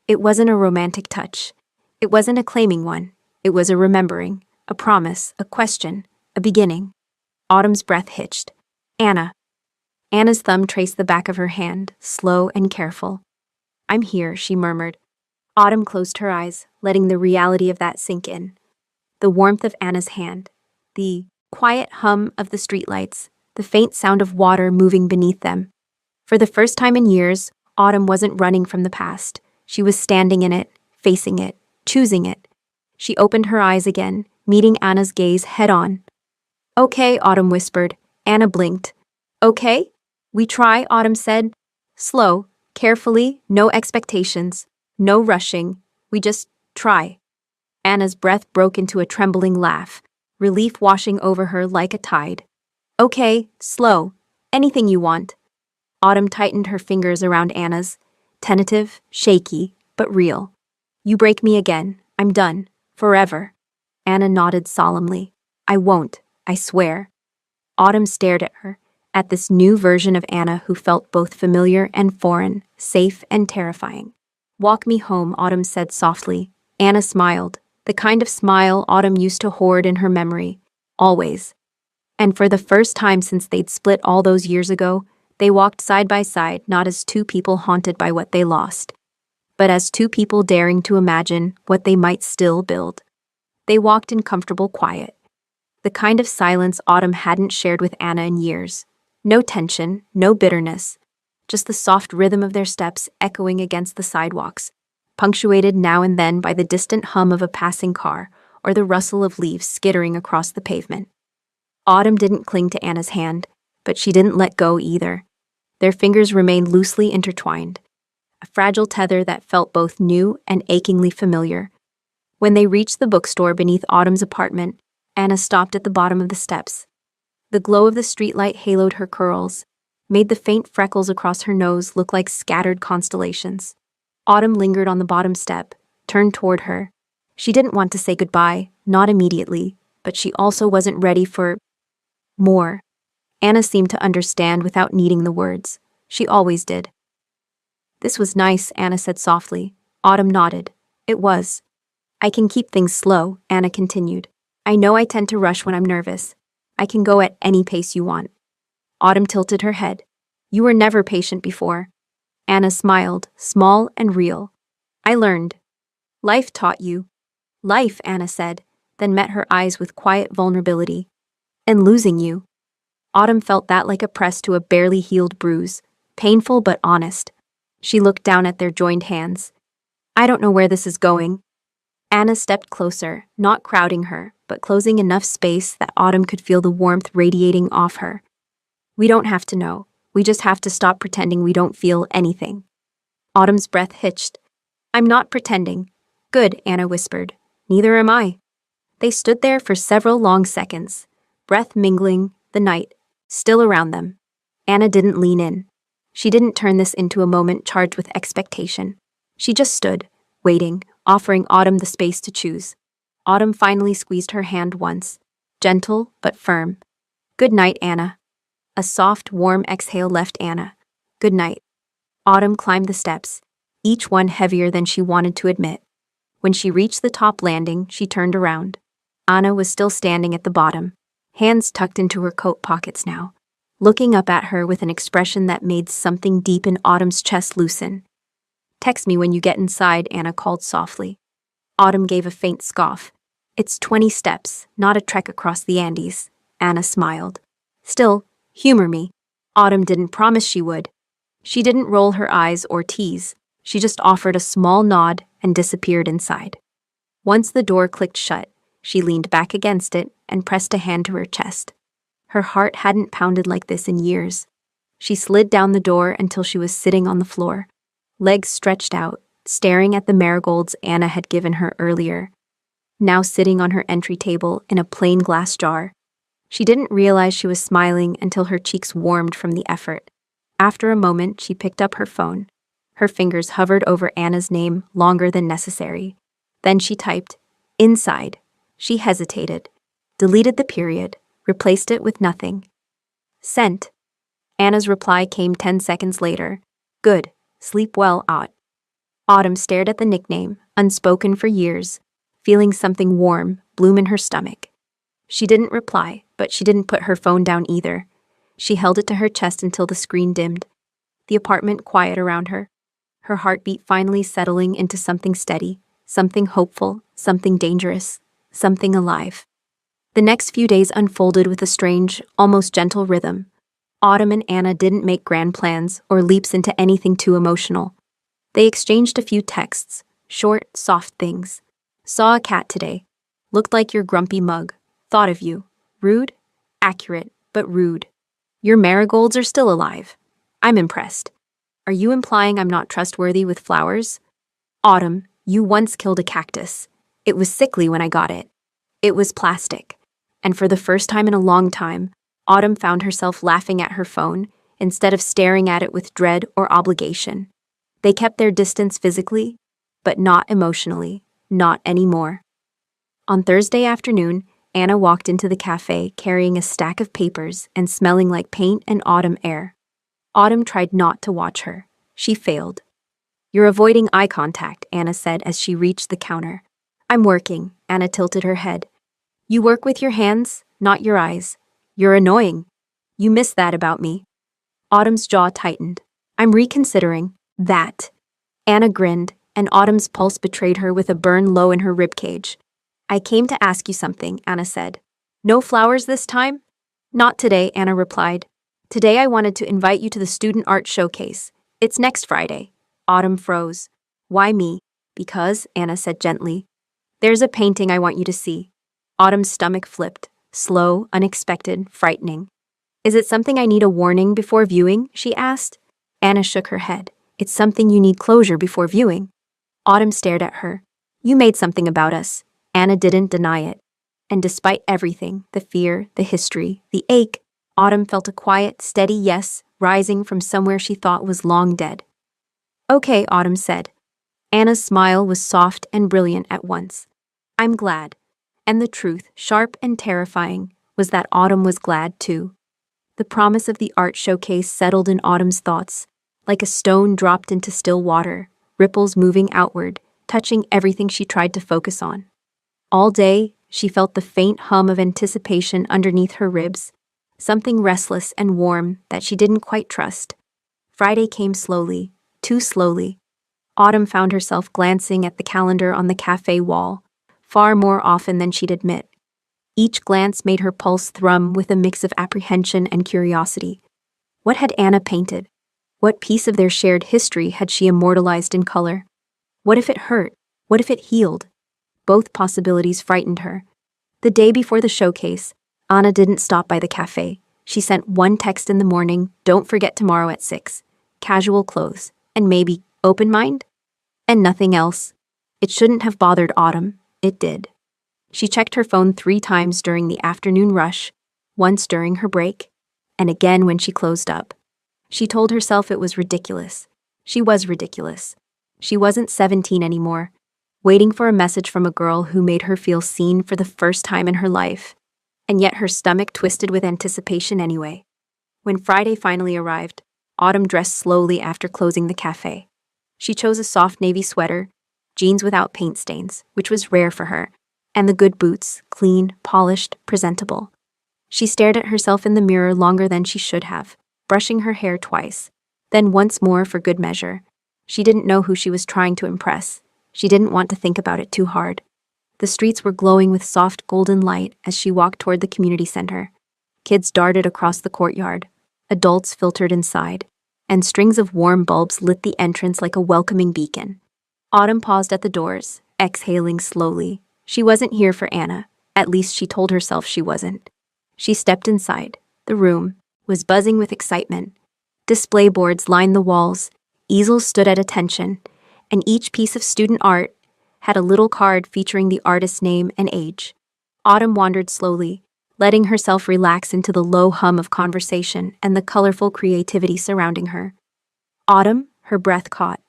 S1: It wasn't a romantic touch. It wasn't a claiming one. It was a remembering, a promise, a question, a beginning. Autumn's breath hitched. Anna. Anna's thumb traced the back of her hand, slow and careful. I'm here, she murmured. Autumn closed her eyes, letting the reality of that sink in. The warmth of Anna's hand, the quiet hum of the streetlights, the faint sound of water moving beneath them. For the first time in years, Autumn wasn't running from the past. She was standing in it, facing it, choosing it. She opened her eyes again, meeting Anna's gaze head-on. "Okay," Autumn whispered. Anna blinked. "Okay?" "We try," Autumn said. "Slow, carefully, no expectations, no rushing. We just try." Anna's breath broke into a trembling laugh, relief washing over her like a tide. "Okay, slow. Anything you want." Autumn tightened her fingers around Anna's, tentative, shaky, but real. "You break me again. I'm done. Forever." Anna nodded solemnly. "I won't, I swear." Autumn stared at her, at this new version of Anna who felt both familiar and foreign, safe and terrifying. "Walk me home," Autumn said softly. Anna smiled, the kind of smile Autumn used to hoard in her memory, always. And for the first time since they'd split all those years ago, they walked side by side, not as two people haunted by what they lost, but as two people daring to imagine what they might still build. They walked in comfortable quiet, the kind of silence Autumn hadn't shared with Anna in years. No tension, no bitterness, just the soft rhythm of their steps echoing against the sidewalks, punctuated now and then by the distant hum of a passing car or the rustle of leaves skittering across the pavement. Autumn didn't cling to Anna's hand, but she didn't let go either. Their fingers remained loosely intertwined, a fragile tether that felt both new and achingly familiar. When they reached the bookstore beneath Autumn's apartment, Anna stopped at the bottom of the steps. The glow of the streetlight haloed her curls, made the faint freckles across her nose look like scattered constellations. Autumn lingered on the bottom step, turned toward her. She didn't want to say goodbye, not immediately, but she also wasn't ready for more. Anna seemed to understand without needing the words. She always did. "This was nice," Anna said softly. Autumn nodded. "It was." "I can keep things slow," Anna continued. "I know I tend to rush when I'm nervous. I can go at any pace you want." Autumn tilted her head. "You were never patient before." Anna smiled, small and real. "I learned. Life taught you." "Life," Anna said, then met her eyes with quiet vulnerability. "And losing you." Autumn felt that like a press to a barely healed bruise, painful but honest. She looked down at their joined hands. "I don't know where this is going." Anna stepped closer, not crowding her, but closing enough space that Autumn could feel the warmth radiating off her. "We don't have to know. We just have to stop pretending we don't feel anything." Autumn's breath hitched. "I'm not pretending." "Good," Anna whispered. "Neither am I." They stood there for several long seconds, breath mingling, the night still around them. Anna didn't lean in. She didn't turn this into a moment charged with expectation. She just stood, waiting, offering Autumn the space to choose. Autumn finally squeezed her hand once, gentle but firm. "Good night, Anna." A soft, warm exhale left Anna. "Good night." Autumn climbed the steps, each one heavier than she wanted to admit. When she reached the top landing, she turned around. Anna was still standing at the bottom, hands tucked into her coat pockets now, looking up at her with an expression that made something deep in Autumn's chest loosen. "Text me when you get inside," Anna called softly. Autumn gave a faint scoff. "It's 20 steps, not a trek across the Andes." Anna smiled. "Still, humor me." Autumn didn't promise she would. She didn't roll her eyes or tease. She just offered a small nod and disappeared inside. Once the door clicked shut, she leaned back against it and pressed a hand to her chest. Her heart hadn't pounded like this in years. She slid down the door until she was sitting on the floor, legs stretched out, staring at the marigolds Anna had given her earlier, now sitting on her entry table in a plain glass jar. She didn't realize she was smiling until her cheeks warmed from the effort. After a moment, she picked up her phone. Her fingers hovered over Anna's name longer than necessary. Then she typed, "Inside." She hesitated, deleted the period, replaced it with nothing. "Sent." Anna's reply came 10 seconds later. "Good. Sleep well, Aut." Autumn stared at the nickname, unspoken for years, feeling something warm bloom in her stomach. She didn't reply, but she didn't put her phone down either. She held it to her chest until the screen dimmed. The apartment quiet around her, her heartbeat finally settling into something steady, something hopeful, something dangerous, something alive. The next few days unfolded with a strange, almost gentle rhythm. Autumn and Anna didn't make grand plans or leaps into anything too emotional. They exchanged a few texts, short, soft things. Saw a cat today. Looked like your grumpy mug. Thought of you. Rude? Accurate, but rude. Your marigolds are still alive. I'm impressed. Are you implying I'm not trustworthy with flowers? Autumn, you once killed a cactus. It was sickly when I got it. It was plastic. And for the first time in a long time, Autumn found herself laughing at her phone instead of staring at it with dread or obligation. They kept their distance physically, but not emotionally, not anymore. On Thursday afternoon, Anna walked into the cafe carrying a stack of papers and smelling like paint and autumn air. Autumn tried not to watch her. She failed. You're avoiding eye contact, Anna said as she reached the counter. I'm working, Anna tilted her head. You work with your hands, not your eyes. You're annoying. You miss that about me. Autumn's jaw tightened. I'm reconsidering that. Anna grinned, and Autumn's pulse betrayed her with a burn low in her ribcage. I came to ask you something, Anna said. No flowers this time? Not today, Anna replied. Today I wanted to invite you to the student art showcase. It's next Friday. Autumn froze. Why me? Because, Anna said gently. There's a painting I want you to see. Autumn's stomach flipped. Slow, unexpected, frightening. Is it something I need a warning before viewing? She asked. Anna shook her head. It's something you need closure before viewing. Autumn stared at her. You made something about us. Anna didn't deny it. And despite everything, the fear, the history, the ache, Autumn felt a quiet, steady yes rising from somewhere she thought was long dead. Okay, Autumn said. Anna's smile was soft and brilliant at once. I'm glad. And the truth, sharp and terrifying, was that Autumn was glad too. The promise of the art showcase settled in Autumn's thoughts, like a stone dropped into still water, ripples moving outward, touching everything she tried to focus on. All day, she felt the faint hum of anticipation underneath her ribs, something restless and warm that she didn't quite trust. Friday came slowly, too slowly. Autumn found herself glancing at the calendar on the cafe wall, far more often than she'd admit. Each glance made her pulse thrum with a mix of apprehension and curiosity. What had Anna painted? What piece of their shared history had she immortalized in color? What if it hurt? What if it healed? Both possibilities frightened her. The day before the showcase, Anna didn't stop by the cafe. She sent one text in the morning, don't forget tomorrow at 6. Casual clothes, and maybe open mind? And nothing else. It shouldn't have bothered Autumn. It did. She checked her phone 3 times during the afternoon rush, once during her break, and again when she closed up. She told herself it was ridiculous. She was ridiculous. She wasn't 17 anymore, waiting for a message from a girl who made her feel seen for the first time in her life. And yet her stomach twisted with anticipation anyway. When Friday finally arrived, Autumn dressed slowly after closing the cafe. She chose a soft navy sweater, jeans without paint stains, which was rare for her, and the good boots, clean, polished, presentable. She stared at herself in the mirror longer than she should have, brushing her hair twice, then once more for good measure. She didn't know who she was trying to impress. She didn't want to think about it too hard. The streets were glowing with soft golden light as she walked toward the community center. Kids darted across the courtyard. Adults filtered inside, and strings of warm bulbs lit the entrance like a welcoming beacon. Autumn paused at the doors, exhaling slowly. She wasn't here for Anna. At least she told herself she wasn't. She stepped inside. The room was buzzing with excitement. Display boards lined the walls, easels stood at attention, and each piece of student art had a little card featuring the artist's name and age. Autumn wandered slowly, letting herself relax into the low hum of conversation and the colorful creativity surrounding her. Autumn, her breath caught.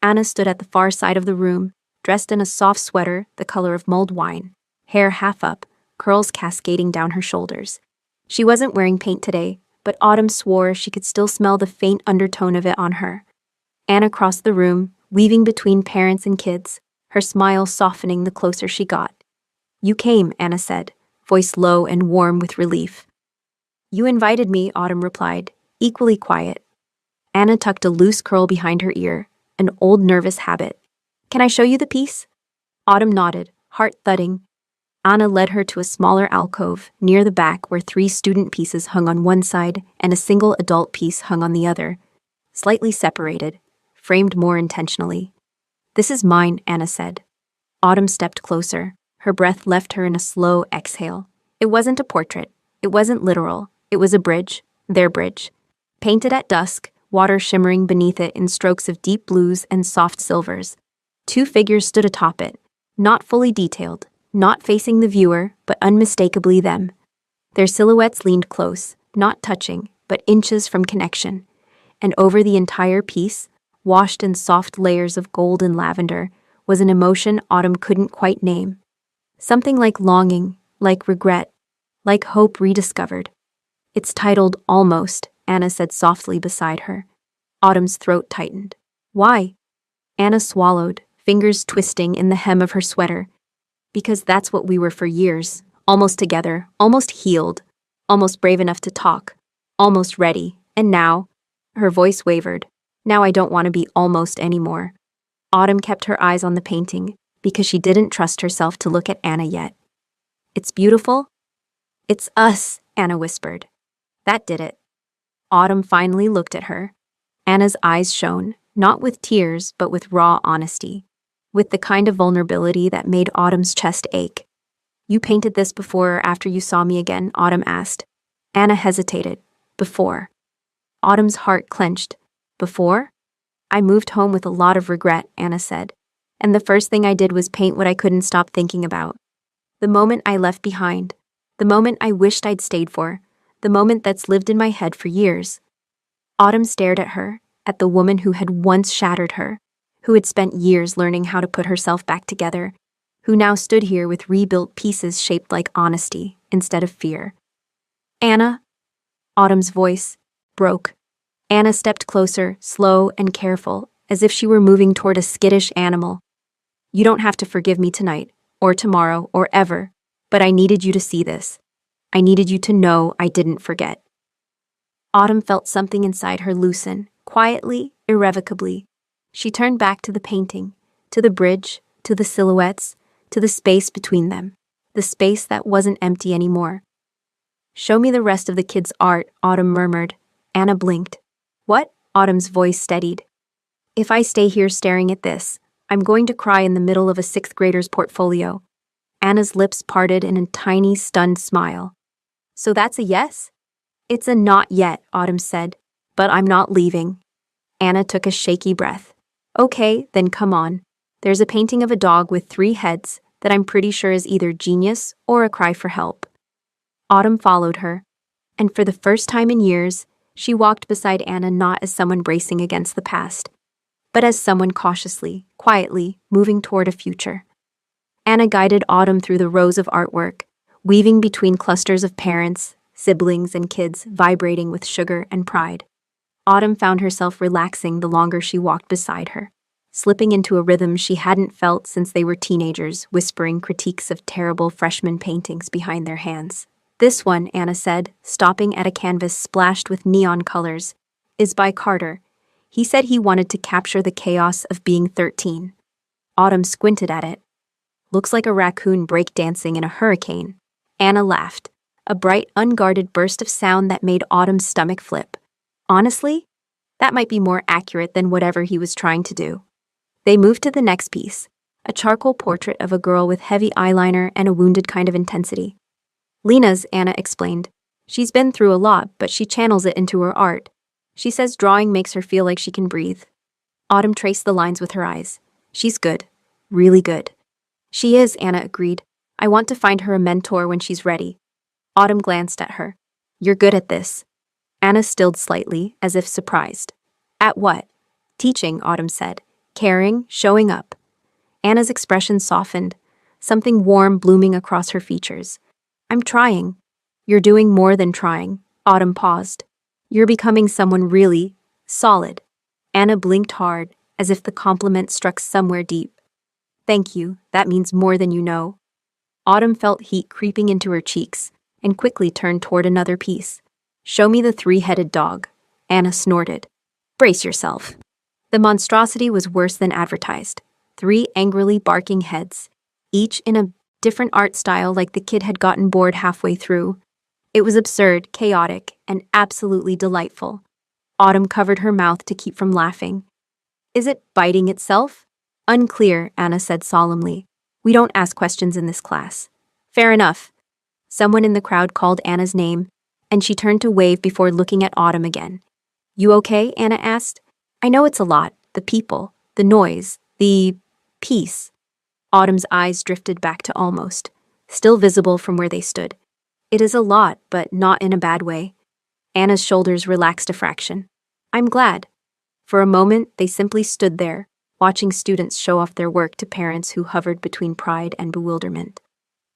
S1: Anna stood at the far side of the room, dressed in a soft sweater the color of mulled wine, hair half up, curls cascading down her shoulders. She wasn't wearing paint today, but Autumn swore she could still smell the faint undertone of it on her. Anna crossed the room, weaving between parents and kids, her smile softening the closer she got. You came, Anna said, voice low and warm with relief. You invited me, Autumn replied, equally quiet. Anna tucked a loose curl behind her ear, an old nervous habit. Can I show you the piece? Autumn nodded, heart thudding. Anna led her to a smaller alcove near the back where 3 student pieces hung on one side and a single adult piece hung on the other, slightly separated, framed more intentionally. "This is mine," Anna said. Autumn stepped closer. Her breath left her in a slow exhale. It wasn't a portrait. It wasn't literal. It was a bridge, their bridge. Painted at dusk, water shimmering beneath it in strokes of deep blues and soft silvers. 2 figures stood atop it, not fully detailed, not facing the viewer, but unmistakably them. Their silhouettes leaned close, not touching, but inches from connection. And over the entire piece, washed in soft layers of gold and lavender, was an emotion Autumn couldn't quite name. Something like longing, like regret, like hope rediscovered. "It's titled Almost," Anna said softly beside her. Autumn's throat tightened. "Why?" Anna swallowed, fingers twisting in the hem of her sweater. "Because that's what we were for years, almost together, almost healed, almost brave enough to talk, almost ready, and now," her voice wavered, "now I don't want to be almost anymore." Autumn kept her eyes on the painting, because she didn't trust herself to look at Anna yet. "It's beautiful?" "It's us," Anna whispered. That did it. Autumn finally looked at her. Anna's eyes shone, not with tears, but with raw honesty, with the kind of vulnerability that made Autumn's chest ache. "You painted this before or after you saw me again?" Autumn asked. Anna hesitated. "Before." Autumn's heart clenched. "Before?" "I moved home with a lot of regret," Anna said. "And the first thing I did was paint what I couldn't stop thinking about. The moment I left behind. The moment I wished I'd stayed for. The moment that's lived in my head for years." Autumn stared at her, at the woman who had once shattered her, who had spent years learning how to put herself back together, who now stood here with rebuilt pieces shaped like honesty instead of fear. "Anna?" Autumn's voice broke. Anna stepped closer, slow and careful, as if she were moving toward a skittish animal. "You don't have to forgive me tonight, or tomorrow, or ever, but I needed you to see this. I needed you to know I didn't forget." Autumn felt something inside her loosen, quietly, irrevocably. She turned back to the painting, to the bridge, to the silhouettes, to the space between them, the space that wasn't empty anymore. "Show me the rest of the kids' art," Autumn murmured. Anna blinked. "What?" Autumn's voice steadied. "If I stay here staring at this, I'm going to cry in the middle of a 6th grader's portfolio." Anna's lips parted in a tiny, stunned smile. "So that's a yes?" "It's a not yet," Autumn said, "but I'm not leaving." Anna took a shaky breath. "Okay, then come on. There's a painting of a dog with 3 heads that I'm pretty sure is either genius or a cry for help." Autumn followed her, and for the first time in years, she walked beside Anna not as someone bracing against the past, but as someone cautiously, quietly, moving toward a future. Anna guided Autumn through the rows of artwork, weaving between clusters of parents, siblings, and kids vibrating with sugar and pride. Autumn found herself relaxing the longer she walked beside her, slipping into a rhythm she hadn't felt since they were teenagers, whispering critiques of terrible freshman paintings behind their hands. "This one," Anna said, stopping at a canvas splashed with neon colors, "is by Carter. He said he wanted to capture the chaos of being 13. Autumn squinted at it. "Looks like a raccoon breakdancing in a hurricane." Anna laughed, a bright, unguarded burst of sound that made Autumn's stomach flip. Honestly, that might be more accurate than whatever he was trying to do. They moved to the next piece, a charcoal portrait of a girl with heavy eyeliner and a wounded kind of intensity. "Lena's," Anna explained. "She's been through a lot, but she channels it into her art. She says drawing makes her feel like she can breathe." Autumn traced the lines with her eyes. "She's good. Really good." "She is," Anna agreed. "I want to find her a mentor when she's ready." Autumn glanced at her. "You're good at this." Anna stilled slightly, as if surprised. "At what?" "Teaching," Autumn said. "Caring, showing up." Anna's expression softened, something warm blooming across her features. "I'm trying." "You're doing more than trying." Autumn paused. "You're becoming someone really solid." Anna blinked hard, as if the compliment struck somewhere deep. "Thank you, that means more than you know." Autumn felt heat creeping into her cheeks, and quickly turned toward another piece. "Show me the 3-headed dog." Anna snorted. "Brace yourself." The monstrosity was worse than advertised. 3 angrily barking heads, each in a different art style like the kid had gotten bored halfway through. It was absurd, chaotic, and absolutely delightful. Autumn covered her mouth to keep from laughing. Is it biting itself? Unclear, Anna said solemnly. We don't ask questions in this class. Fair enough. Someone in the crowd called Anna's name, and she turned to wave before looking at Autumn again. You okay? Anna asked. I know it's a lot. The people, the noise, the peace. Autumn's eyes drifted back to Almost, still visible from where they stood. It is a lot, but not in a bad way. Anna's shoulders relaxed a fraction. I'm glad. For a moment, they simply stood there, watching students show off their work to parents who hovered between pride and bewilderment.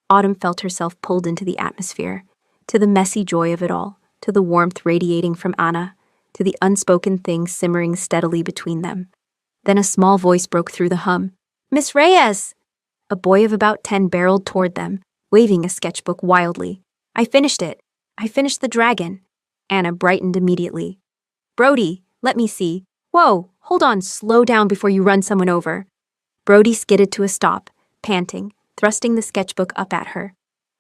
S1: Autumn felt herself pulled into the atmosphere, to the messy joy of it all, to the warmth radiating from Anna, to the unspoken thing simmering steadily between them. Then a small voice broke through the hum. Miss Reyes! A boy of about 10 barreled toward them, waving a sketchbook wildly. I finished it. I finished the dragon. Anna brightened immediately. Brody, let me see. Whoa, hold on, slow down before you run someone over. Brody skidded to a stop, panting, thrusting the sketchbook up at her.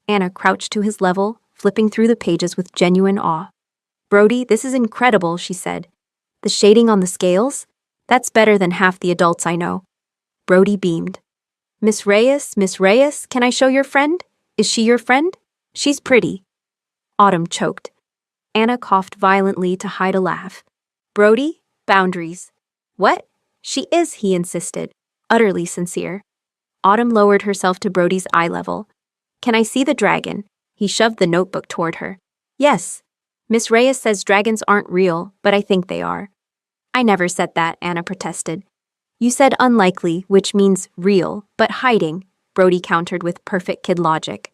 S1: Anna crouched to his level, flipping through the pages with genuine awe. Brody, this is incredible, she said. The shading on the scales? That's better than half the adults I know. Brody beamed. Miss Reyes, can I show your friend? Is she your friend? She's pretty. Autumn choked. Anna coughed violently to hide a laugh. Brody, boundaries. What? She is, he insisted, utterly sincere. Autumn lowered herself to Brody's eye level. Can I see the dragon? He shoved the notebook toward her. Yes. Miss Reyes says dragons aren't real, but I think they are. I never said that, Anna protested. You said unlikely, which means real, but hiding, Brody countered with perfect kid logic.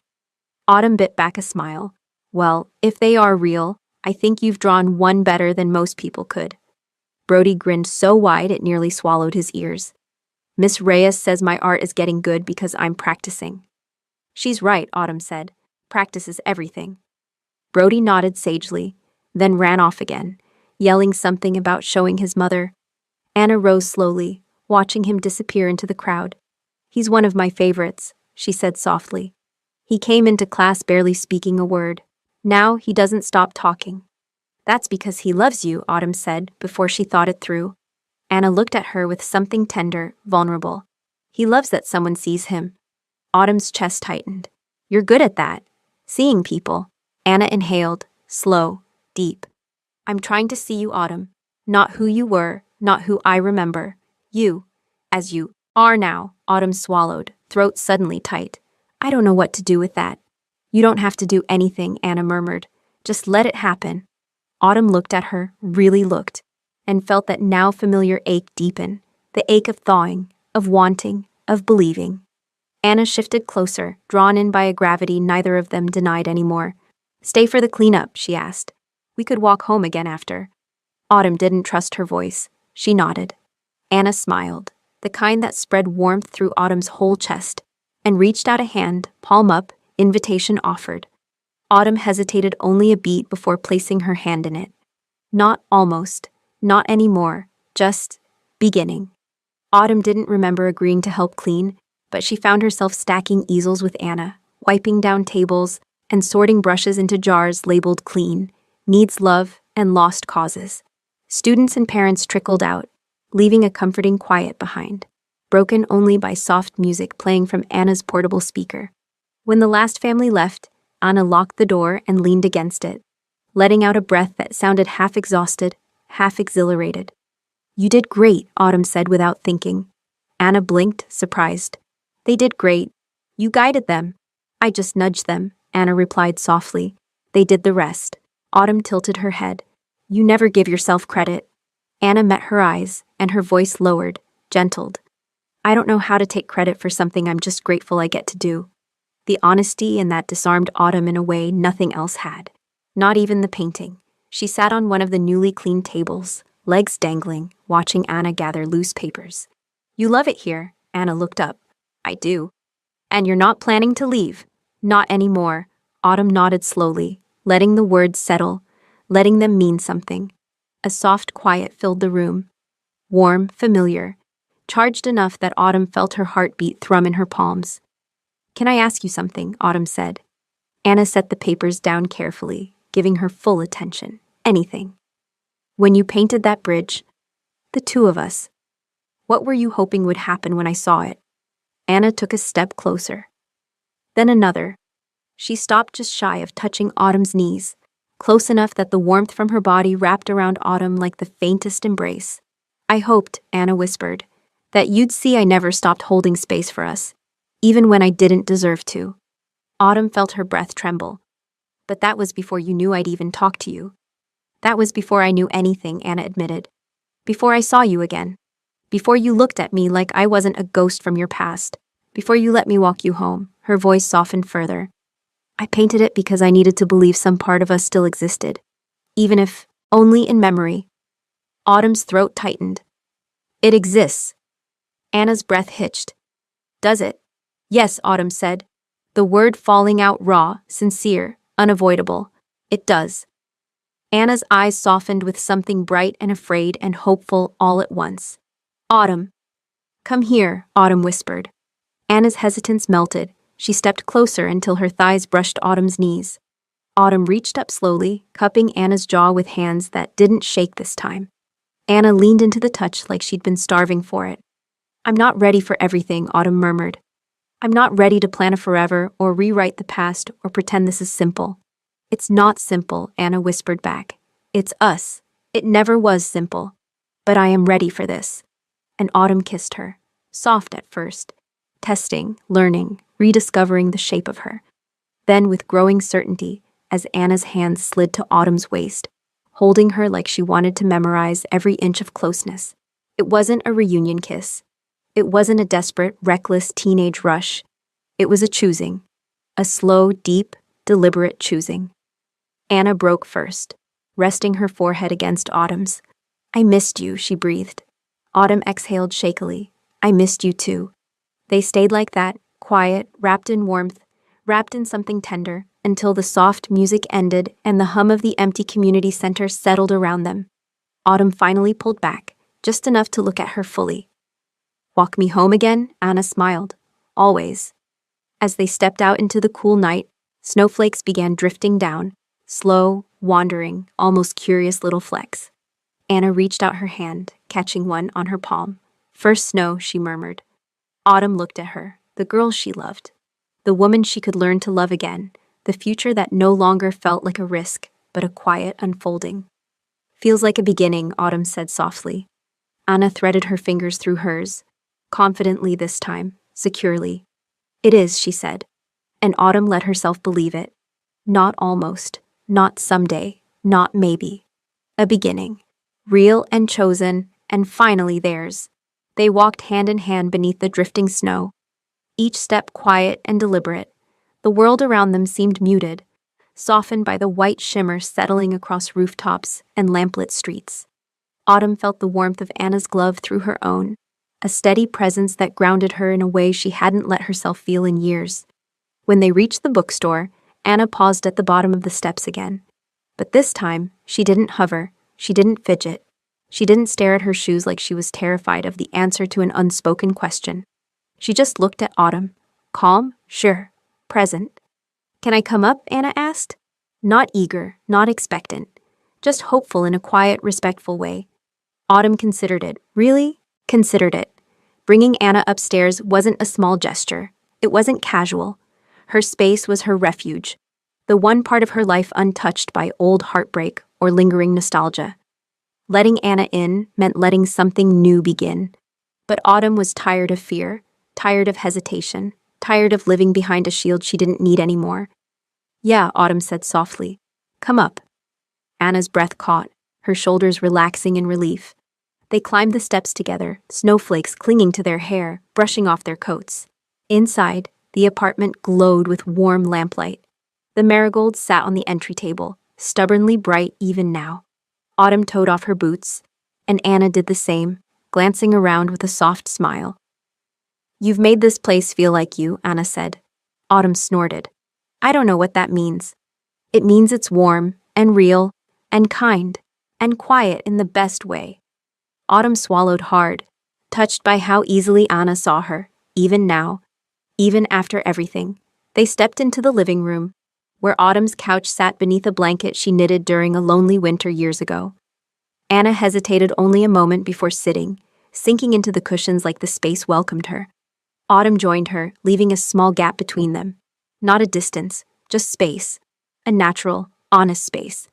S1: Autumn bit back a smile. Well, if they are real, I think you've drawn one better than most people could. Brody grinned so wide it nearly swallowed his ears. Miss Reyes says my art is getting good because I'm practicing. She's right, Autumn said. Practice is everything. Brody nodded sagely, then ran off again, yelling something about showing his mother. Anna rose slowly, watching him disappear into the crowd. He's one of my favorites, she said softly. He came into class barely speaking a word. Now he doesn't stop talking. That's because he loves you, Autumn said before she thought it through. Anna looked at her with something tender, vulnerable. He loves that someone sees him. Autumn's chest tightened. You're good at that. Seeing people. Anna inhaled, slow, deep. I'm trying to see you, Autumn. Not who you were, not who I remember. You. As you are now, Autumn swallowed, throat suddenly tight. I don't know what to do with that. You don't have to do anything, Anna murmured. Just let it happen. Autumn looked at her, really looked, and felt that now familiar ache deepen, the ache of thawing, of wanting, of believing. Anna shifted closer, drawn in by a gravity neither of them denied anymore. Stay for the cleanup, she asked. We could walk home again after. Autumn didn't trust her voice. She nodded. Anna smiled, the kind that spread warmth through Autumn's whole chest, and reached out a hand, palm up, invitation offered. Autumn hesitated only a beat before placing her hand in it. Not almost, not anymore, just beginning. Autumn didn't remember agreeing to help clean, but she found herself stacking easels with Anna, wiping down tables, and sorting brushes into jars labeled clean, needs love, and lost causes. Students and parents trickled out, leaving a comforting quiet behind, broken only by soft music playing from Anna's portable speaker. When the last family left, Anna locked the door and leaned against it, letting out a breath that sounded half exhausted, half exhilarated. You did great, Autumn said without thinking. Anna blinked, surprised. They did great. You guided them. I just nudged them, Anna replied softly. They did the rest. Autumn tilted her head. You never give yourself credit. Anna met her eyes, and her voice lowered, gentled. I don't know how to take credit for something I'm just grateful I get to do. The honesty in that disarmed Autumn in a way nothing else had. Not even the painting. She sat on one of the newly cleaned tables, legs dangling, watching Anna gather loose papers. You love it here, Anna looked up. I do. And you're not planning to leave? Not anymore. Autumn nodded slowly, letting the words settle, letting them mean something. A soft quiet filled the room. Warm, familiar, charged enough that Autumn felt her heartbeat thrum in her palms. Can I ask you something? Autumn said. Anna set the papers down carefully, giving her full attention. Anything. When you painted that bridge, the two of us, what were you hoping would happen when I saw it? Anna took a step closer. Then another. She stopped just shy of touching Autumn's knees, close enough that the warmth from her body wrapped around Autumn like the faintest embrace. I hoped, Anna whispered, that you'd see I never stopped holding space for us, even when I didn't deserve to. Autumn felt her breath tremble. But that was before you knew I'd even talk to you. That was before I knew anything, Anna admitted. Before I saw you again. Before you looked at me like I wasn't a ghost from your past. Before you let me walk you home. Her voice softened further. I painted it because I needed to believe some part of us still existed. Even if only in memory. Autumn's throat tightened. It exists. Anna's breath hitched. Does it? Yes, Autumn said. The word falling out raw, sincere, unavoidable. It does. Anna's eyes softened with something bright and afraid and hopeful all at once. Autumn. Come here, Autumn whispered. Anna's hesitance melted. She stepped closer until her thighs brushed Autumn's knees. Autumn reached up slowly, cupping Anna's jaw with hands that didn't shake this time. Anna leaned into the touch like she'd been starving for it. I'm not ready for everything, Autumn murmured. I'm not ready to plan a forever or rewrite the past or pretend this is simple. It's not simple, Anna whispered back. It's us. It never was simple. But I am ready for this. And Autumn kissed her, soft at first, testing, learning, rediscovering the shape of her. Then with growing certainty, as Anna's hands slid to Autumn's waist, holding her like she wanted to memorize every inch of closeness. It wasn't a reunion kiss. It wasn't a desperate, reckless teenage rush. It was a choosing. A slow, deep, deliberate choosing. Anna broke first, resting her forehead against Autumn's. I missed you, she breathed. Autumn exhaled shakily. I missed you too. They stayed like that, quiet, wrapped in warmth, wrapped in something tender, until the soft music ended and the hum of the empty community center settled around them. Autumn finally pulled back, just enough to look at her fully. Walk me home again? Anna smiled. Always. As they stepped out into the cool night, snowflakes began drifting down, slow, wandering, almost curious little flecks. Anna reached out her hand, catching one on her palm. First snow, she murmured. Autumn looked at her, the girl she loved. The woman she could learn to love again, the future that no longer felt like a risk, but a quiet unfolding. Feels like a beginning, Autumn said softly. Anna threaded her fingers through hers, confidently this time, securely. It is, she said, and Autumn let herself believe it. Not almost, not someday, not maybe. A beginning, real and chosen, and finally theirs. They walked hand in hand beneath the drifting snow, each step quiet and deliberate. The world around them seemed muted, softened by the white shimmer settling across rooftops and lamplit streets. Autumn felt the warmth of Anna's glove through her own, a steady presence that grounded her in a way she hadn't let herself feel in years. When they reached the bookstore, Anna paused at the bottom of the steps again. But this time, she didn't hover, she didn't fidget. She didn't stare at her shoes like she was terrified of the answer to an unspoken question. She just looked at Autumn. Calm, sure, present. Can I come up? Anna asked. Not eager, not expectant, just hopeful in a quiet, respectful way. Autumn considered it. Really? Considered it. Bringing Anna upstairs wasn't a small gesture. It wasn't casual. Her space was her refuge, the one part of her life untouched by old heartbreak or lingering nostalgia. Letting Anna in meant letting something new begin. But Autumn was tired of fear, tired of hesitation, tired of living behind a shield she didn't need anymore. Yeah, Autumn said softly. Come up. Anna's breath caught, her shoulders relaxing in relief. They climbed the steps together, snowflakes clinging to their hair, brushing off their coats. Inside, the apartment glowed with warm lamplight. The marigolds sat on the entry table, stubbornly bright even now. Autumn toed off her boots, and Anna did the same, glancing around with a soft smile. You've made this place feel like you, Anna said. Autumn snorted. I don't know what that means. It means it's warm, and real, and kind, and quiet in the best way. Autumn swallowed hard, touched by how easily Anna saw her, even now, Even after everything, they stepped into the living room, where Autumn's couch sat beneath a blanket she knitted during a lonely winter years ago. Anna hesitated only a moment before sitting, sinking into the cushions like the space welcomed her. Autumn joined her, leaving a small gap between them. Not a distance, just space. A natural, honest space.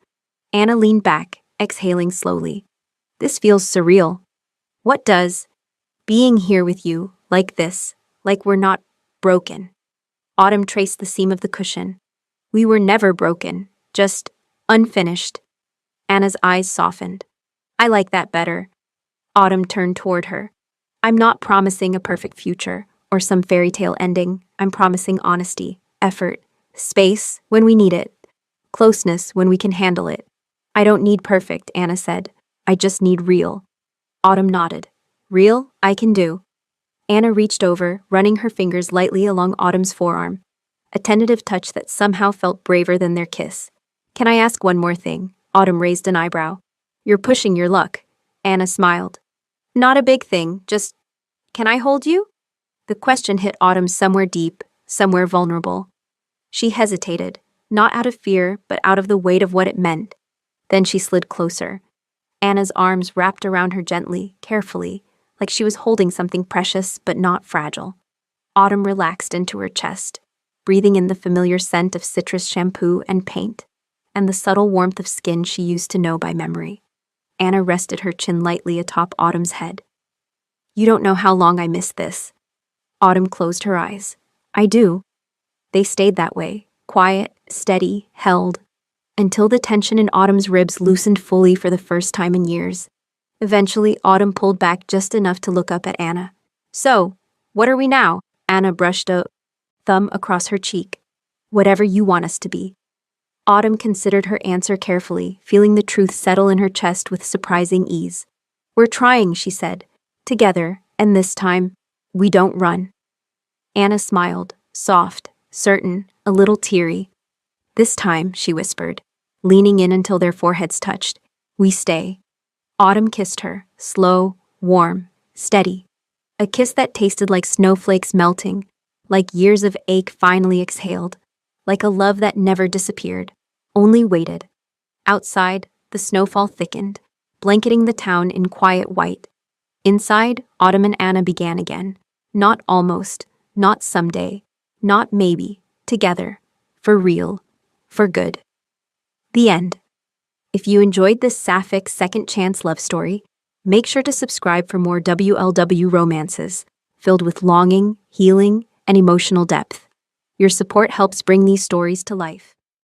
S1: Anna leaned back, exhaling slowly. This feels surreal. What does? Being here with you, like this, like we're not broken. Autumn traced the seam of the cushion. We were never broken, just unfinished. Anna's eyes softened. I like that better. Autumn turned toward her. I'm not promising a perfect future or some fairy tale ending. I'm promising honesty, effort, space when we need it, closeness when we can handle it. I don't need perfect, Anna said. I just need real. Autumn nodded. Real, I can do. Anna reached over, running her fingers lightly along Autumn's forearm, a tentative touch that somehow felt braver than their kiss. Can I ask one more thing? Autumn raised an eyebrow. You're pushing your luck. Anna smiled. Not a big thing, just, can I hold you? The question hit Autumn somewhere deep, somewhere vulnerable. She hesitated, not out of fear, but out of the weight of what it meant. Then she slid closer. Anna's arms wrapped around her gently, carefully, like she was holding something precious but not fragile. Autumn relaxed into her chest, breathing in the familiar scent of citrus shampoo and paint, and the subtle warmth of skin she used to know by memory. Anna rested her chin lightly atop Autumn's head. You don't know how long I missed this. Autumn closed her eyes. I do. They stayed that way, quiet, steady, held, until the tension in Autumn's ribs loosened fully for the first time in years. Eventually, Autumn pulled back just enough to look up at Anna. So, what are we now? Anna brushed a thumb across her cheek. Whatever you want us to be. Autumn considered her answer carefully, feeling the truth settle in her chest with surprising ease. We're trying, she said. Together, and this time, we don't run. Anna smiled, soft, certain, a little teary. This time, she whispered, leaning in until their foreheads touched, we stay. Autumn kissed her, slow, warm, steady. A kiss that tasted like snowflakes melting, like years of ache finally exhaled, like a love that never disappeared, only waited. Outside, the snowfall thickened, blanketing the town in quiet white. Inside, Autumn and Anna began again. Not almost, not someday, not maybe, together, for real, for good. The end. If you enjoyed this sapphic second chance love story, make sure to subscribe for more WLW romances, filled with longing, healing, and emotional depth. Your support helps bring these stories to life.